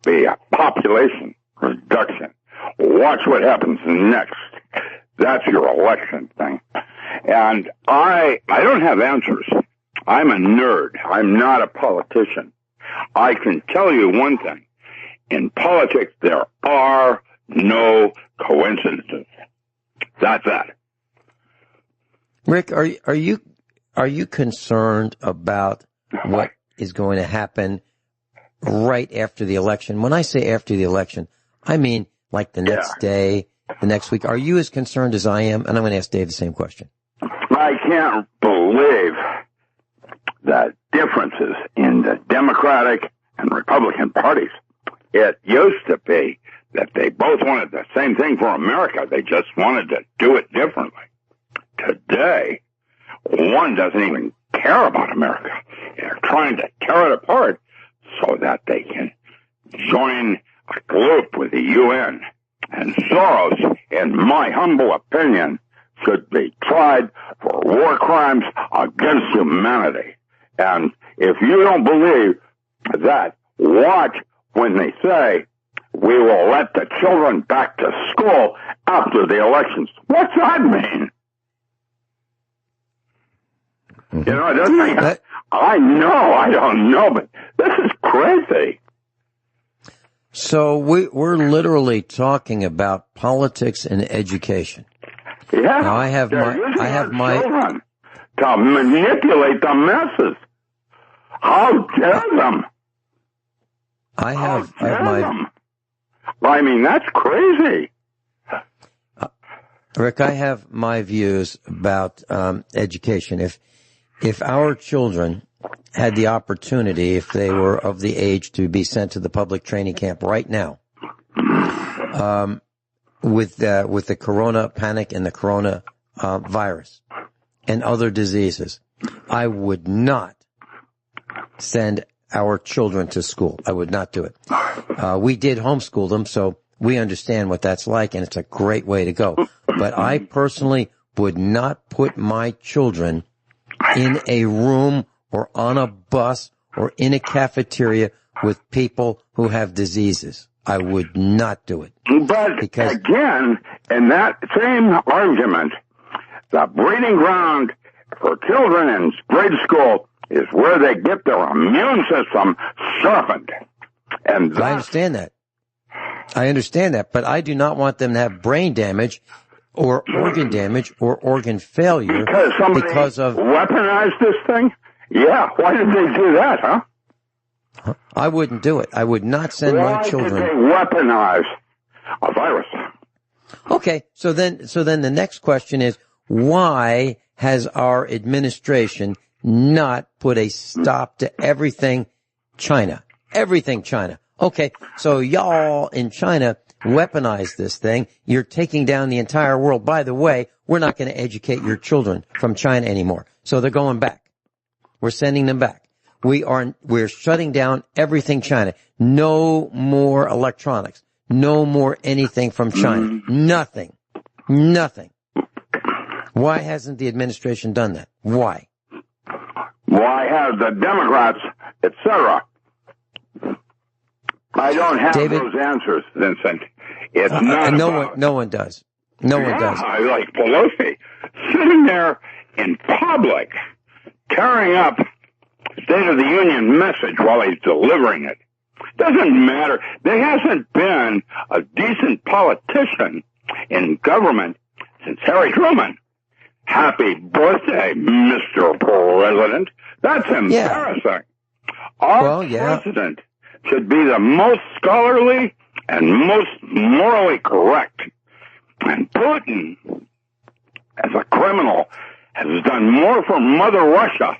be a population reduction. Watch what happens next. That's your election thing. And I don't have answers. I'm a nerd. I'm not a politician. I can tell you one thing. In politics, there are no coincidences. That's that. Rick, are you concerned about what is going to happen right after the election? When I say after the election, I mean like the next day, the next week. Are you as concerned as I am? And I'm going to ask Dave the same question. I can't believe the differences in the Democratic and Republican parties. It used to be that they both wanted the same thing for America. They just wanted to do it differently. Today, one doesn't even care about America. They're trying to tear it apart so that they can join a group with the UN. And Soros, in my humble opinion, should be tried for war crimes against humanity. And if you don't believe that, watch when they say we will let the children back to school after the elections. What's that mean? It doesn't mean, I don't know, but this is crazy. So we're literally talking about politics and education. Yeah. Now I have my children to manipulate the masses. How dare them? I mean, that's crazy. Rick, I have my views about education. If our children had the opportunity, if they were of the age to be sent to the public training camp right now, with the corona panic and the corona virus and other diseases, I would not send our children to school. I would not do it. We did homeschool them, so we understand what that's like, and it's a great way to go. But I personally would not put my children in a room or on a bus or in a cafeteria with people who have diseases. I would not do it. But again, in that same argument, the breeding ground for children in grade school is where they get their immune system sharpened. And I understand that, but I do not want them to have brain damage or organ damage or organ failure because of weaponized this thing. Yeah, why did they do that, huh? I wouldn't do it. I would not send my children. Why did they weaponize a virus? Okay, so then the next question is, why has our administration not put a stop to everything China? Everything China. Okay, so y'all in China weaponize this thing. You're taking down the entire world. By the way, we're not going to educate your children from China anymore. So they're going back. We're sending them back. We're shutting down everything China. No more electronics. No more anything from China. Nothing. Why hasn't the administration done that? Why? Why have the Democrats, etc.? I don't have those answers, Vincent. It's not. No one does. No one does. I like Pelosi sitting there in public, tearing up State of the Union message while he's delivering it. Doesn't matter. There hasn't been a decent politician in government since Harry Truman. Happy birthday, Mr. President. That's embarrassing. Our president should be the most scholarly and most morally correct. And Putin, as a criminal, has done more for Mother Russia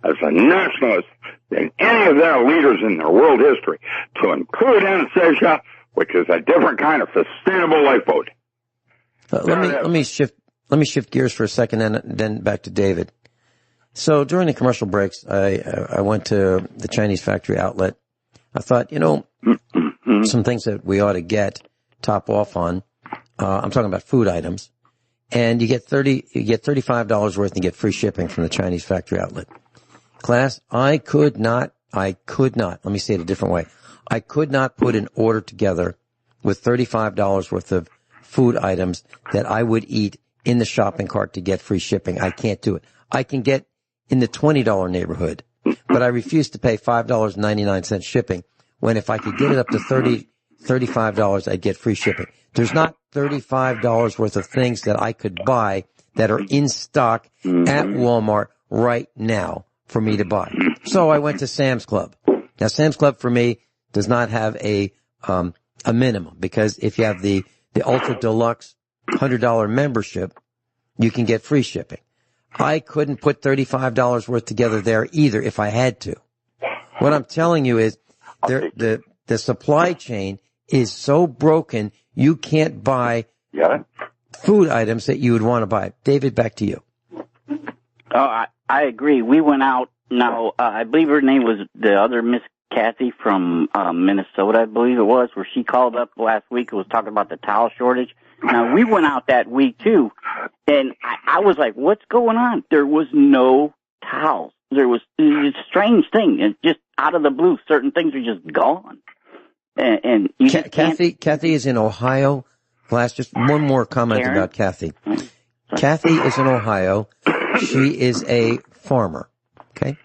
as a nationalist than any of their leaders in their world history, to include Anastasia, which is a different kind of sustainable lifeboat. Let me shift gears for a second, and then back to David. So during the commercial breaks, I went to the Chinese factory outlet. I thought, some things that we ought to top off on. I'm talking about food items, and you get $35 worth and you get free shipping from the Chinese factory outlet. Class, I could not, let me say it a different way. I could not put an order together with $35 worth of food items that I would eat in the shopping cart to get free shipping. I can't do it. I can get in the $20 neighborhood, but I refuse to pay $5.99 shipping when if I could get it up to $35, I'd get free shipping. There's not $35 worth of things that I could buy that are in stock at Walmart right now for me to buy. So I went to Sam's Club. Now, Sam's Club for me does not have a minimum, because if you have the ultra deluxe $100 membership, you can get free shipping. I couldn't put $35 worth together there either if I had to. What I'm telling you is the supply chain is so broken, you can't buy food items that you would want to buy. David, back to you. Oh, I agree. We went out. Now, I believe her name was the other Miss Kathy from Minnesota, I believe it was, where she called up last week and was talking about the towel shortage. Now, we went out that week, too, and I was like, what's going on? There was no towels. It's a strange thing. It's just out of the blue. Certain things are just gone. And you Kathy is in Ohio. Glass, just one more comment Karen? about Kathy. Kathy is in Ohio. She is a farmer. Okay.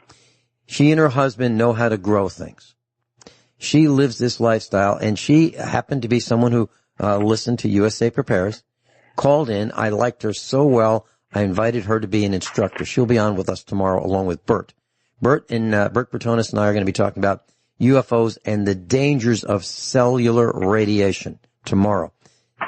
She and her husband know how to grow things. She lives this lifestyle, and she happened to be someone who listened to USA Prepares, called in. I liked her so well, I invited her to be an instructor. She'll be on with us tomorrow along with Bert. Bert Bertonis and I are going to be talking about UFOs and the dangers of cellular radiation tomorrow.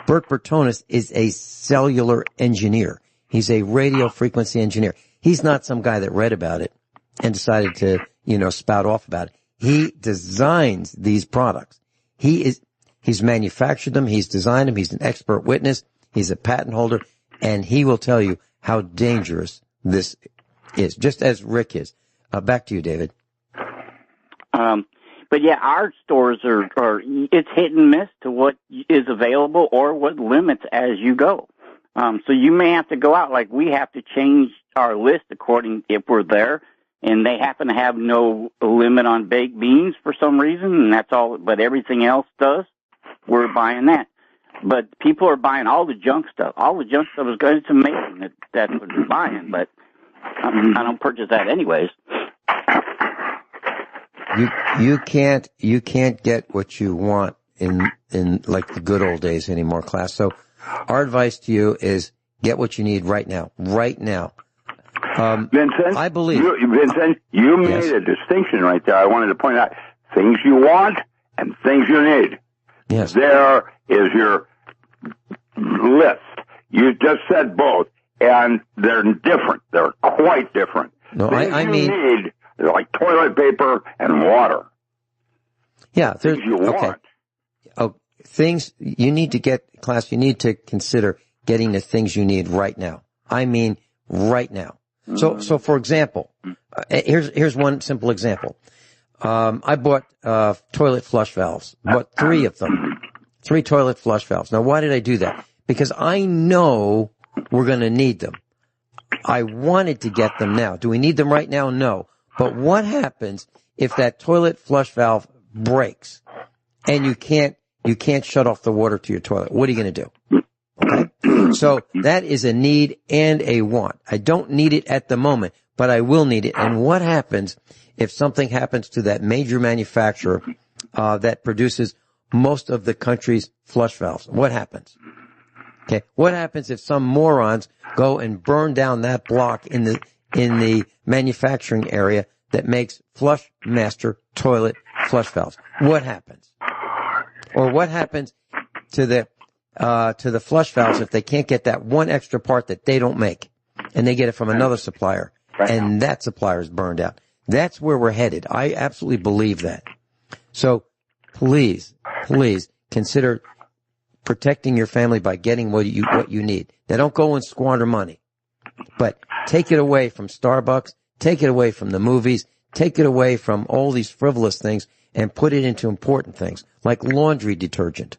Bert Bertonis is a cellular engineer. He's a radio frequency engineer. He's not some guy that read about it and decided to, spout off about it. He designs these products. He's manufactured them. He's designed them. He's an expert witness. He's a patent holder, and he will tell you how dangerous this is, just as Rick is. Back to you, David. But yeah, our stores are it's hit and miss to what is available or what limits as you go. So you may have to go out, like we have to change our list according if we're there, and they happen to have no limit on baked beans for some reason, and that's all, but everything else does. We're buying that. But people are buying all the junk stuff. All the junk stuff is good. It's amazing that's what they're buying, but I don't purchase that anyways. You can't get what you want in like the good old days anymore, class. So our advice to you is get what you need right now. Right now. Vincent, I believe. You made a distinction right there. I wanted to point out things you want and things you need. Yes. There is your list. You just said both, and they're different. They're quite different. No, things I you mean need, like toilet paper and water. Yeah, things you want. Oh, things you need to get, class. You need to consider getting the things you need right now. I mean, right now. So for example, here's one simple example. I bought toilet flush valves. Bought 3 of them. 3 toilet flush valves. Now, why did I do that? Because I know we're going to need them. I wanted to get them now. Do we need them right now? No. But what happens if that toilet flush valve breaks and you can't shut off the water to your toilet? What are you going to do? Okay? So that is a need and a want. I don't need it at the moment, but I will need it. And what happens if something happens to that major manufacturer that produces most of the country's flush valves? What happens? Okay, what happens if some morons go and burn down that block in the manufacturing area that makes Flush Master toilet flush valves? What happens? Or what happens to the flush valves if they can't get that one extra part that they don't make and they get it from another supplier and that supplier is burned out? That's where we're headed. I absolutely believe that. So please consider protecting your family by getting what you need. Now, don't go and squander money, but take it away from Starbucks, take it away from the movies, take it away from all these frivolous things and put it into important things like laundry detergent.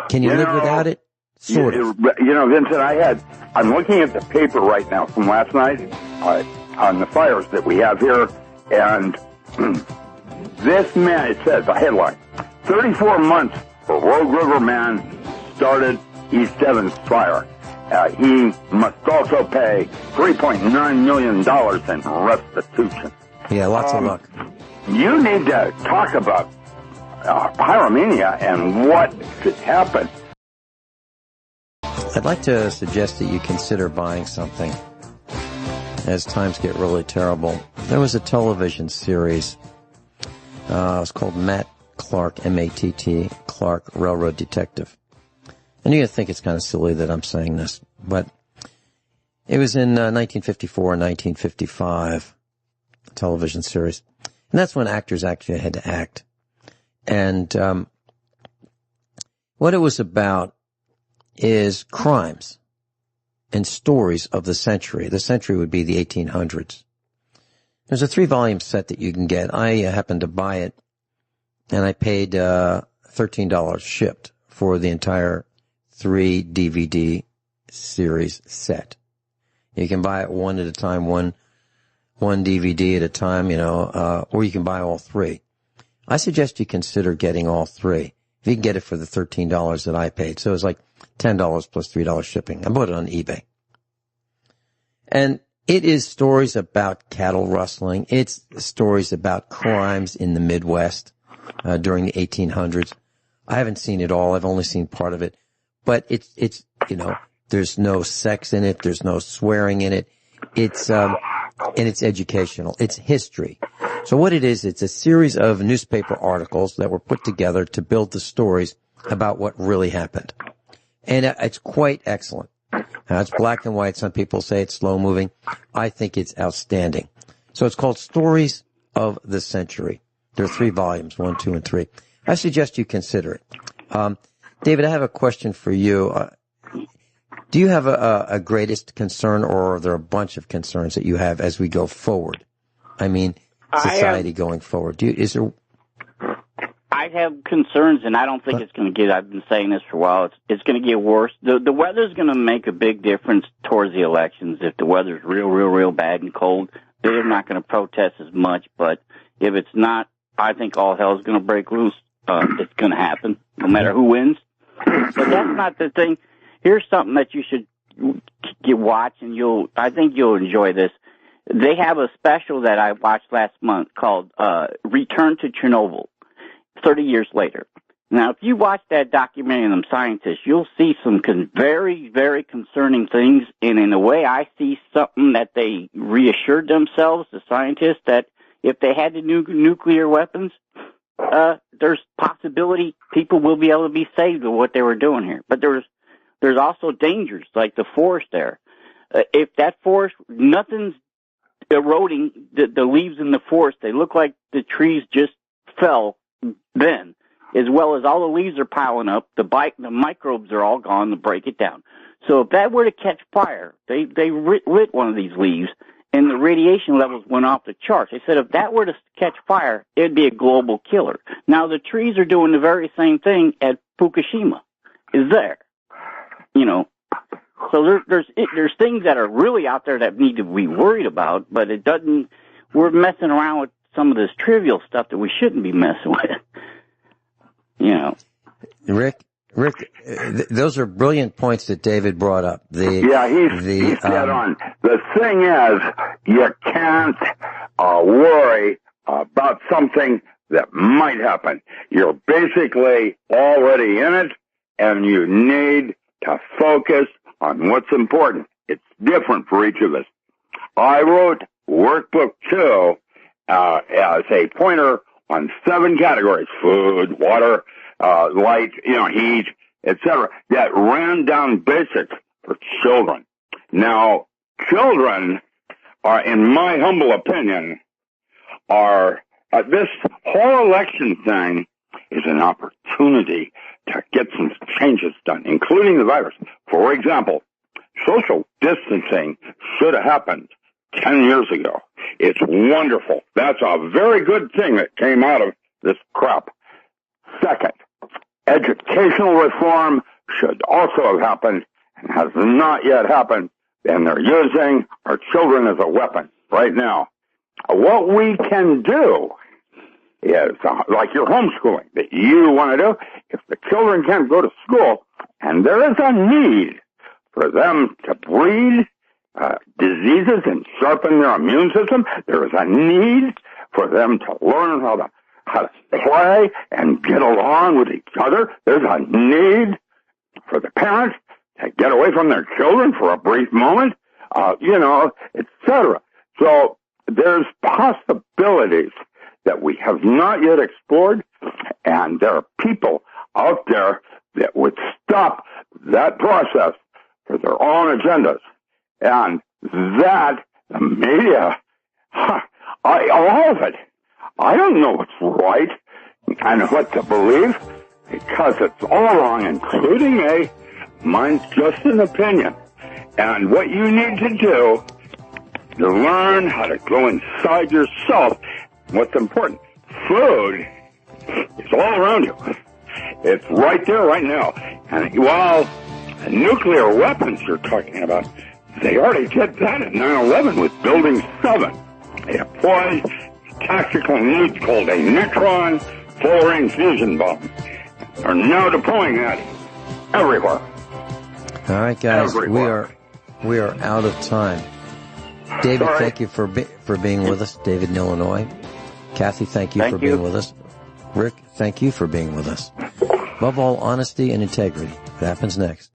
Can you live without it? Sort of. Vincent, I'm looking at the paper right now from last night on the fires that we have here, and this man, it says, a headline, 34 months for Rogue River man started East Evans fire. He must also pay $3.9 million in restitution. Yeah, lots of luck. You need to talk about pyromania and what could happen. I'd like to suggest that you consider buying something as times get really terrible. There was a television series. It was called Matt Clark, M-A-T-T, Clark, Railroad Detective. And you're going to think it's kind of silly that I'm saying this, but it was in 1954 and 1955, a television series. And that's when actors actually had to act. And what it was about is crimes and stories of the century. The century would be the 1800s. There's a 3-volume set that you can get. I happened to buy it, and I paid $13 shipped for the entire 3-DVD series set. You can buy it one at a time, one DVD at a time, or you can buy all 3. I suggest you consider getting all 3. If you can get it for the $13 that I paid. So it was like $10 plus $3 shipping. I bought it on eBay. And it is stories about cattle rustling. It's stories about crimes in the Midwest during the 1800s. I haven't seen it all. I've only seen part of it. But it's there's no sex in it. There's no swearing in it. It's and it's educational. It's history. So what it is, it's a series of newspaper articles that were put together to build the stories about what really happened. And it's quite excellent. Now, it's black and white. Some people say it's slow moving. I think it's outstanding. So it's called Stories of the Century. There are 3 volumes, 1, 2, and 3. I suggest you consider it. David, I have a question for you. Do you have a greatest concern, or are there a bunch of concerns that you have as we go forward? I mean, society going forward. I have concerns, and I don't think it's going to get, I've been saying this for a while, it's going to get worse. The weather's going to make a big difference towards the elections. If the weather's real bad and cold, they're not going to protest as much. But if it's not, I think all hell's going to break loose. It's going to happen, no matter who wins. But that's not the thing. Here's something that you should watch, and I think you'll enjoy this. They have a special that I watched last month called Return to Chernobyl, 30 years later. Now, if you watch that documentary on them scientists, you'll see some very, very concerning things. And in a way, I see something that they reassured themselves, the scientists, that if they had the nuclear weapons, there's possibility people will be able to be saved with what they were doing here. But there's also dangers, like the forest there. If that forest, nothing's eroding the leaves in the forest, they look like the trees just fell then, as well as all the leaves are piling up, the microbes are all gone to break it down. So if that were to catch fire, they lit one of these leaves, and the radiation levels went off the charts. They said if that were to catch fire, it'd be a global killer. Now, the trees are doing the very same thing at Fukushima. Is there. So there's things that are really out there that need to be worried about, but we're messing around with some of this trivial stuff that we shouldn't be messing with. Rick, those are brilliant points that David brought up. He's dead on. The thing is, you can't worry about something that might happen. You're basically already in it, and you need to focus on what's important. It's different for each of us. I wrote Workbook 2 as a pointer on 7 categories: food, water, light, heat, etc. That ran down basics for children. Now, children are, in my humble opinion, are, this whole election thing is an opportunity to get some changes done, including the virus. For example, social distancing should have happened 10 years ago. It's wonderful. That's a very good thing that came out of this crap. Second, educational reform should also have happened and has not yet happened, and they're using our children as a weapon right now. What we can do is, like your homeschooling that you want to do, if the children can't go to school, and there is a need for them to breed diseases and sharpen their immune system, there is a need for them to learn how to play and get along with each other. There's a need for the parents to get away from their children for a brief moment, etc. So there's possibilities that we have not yet explored, and there are people out there that would stop that process for their own agendas. And that, the media, all of it, I don't know what's right and what to believe, because it's all wrong, including mine's just an opinion. And what you need to do is learn how to go inside yourself. What's important, food is all around you. It's right there right now. And while the nuclear weapons you're talking about, they already did that at 9/11 with Building 7. They deployed tactical nukes called a neutron full-range fusion bomb. They're now deploying that everywhere. All right, guys, Everywhere. we are out of time. David, Sorry. thank you for being with us. David in Illinois. Kathy, thank you for being with us. Rick, thank you for being with us. Above all, honesty and integrity. What happens next?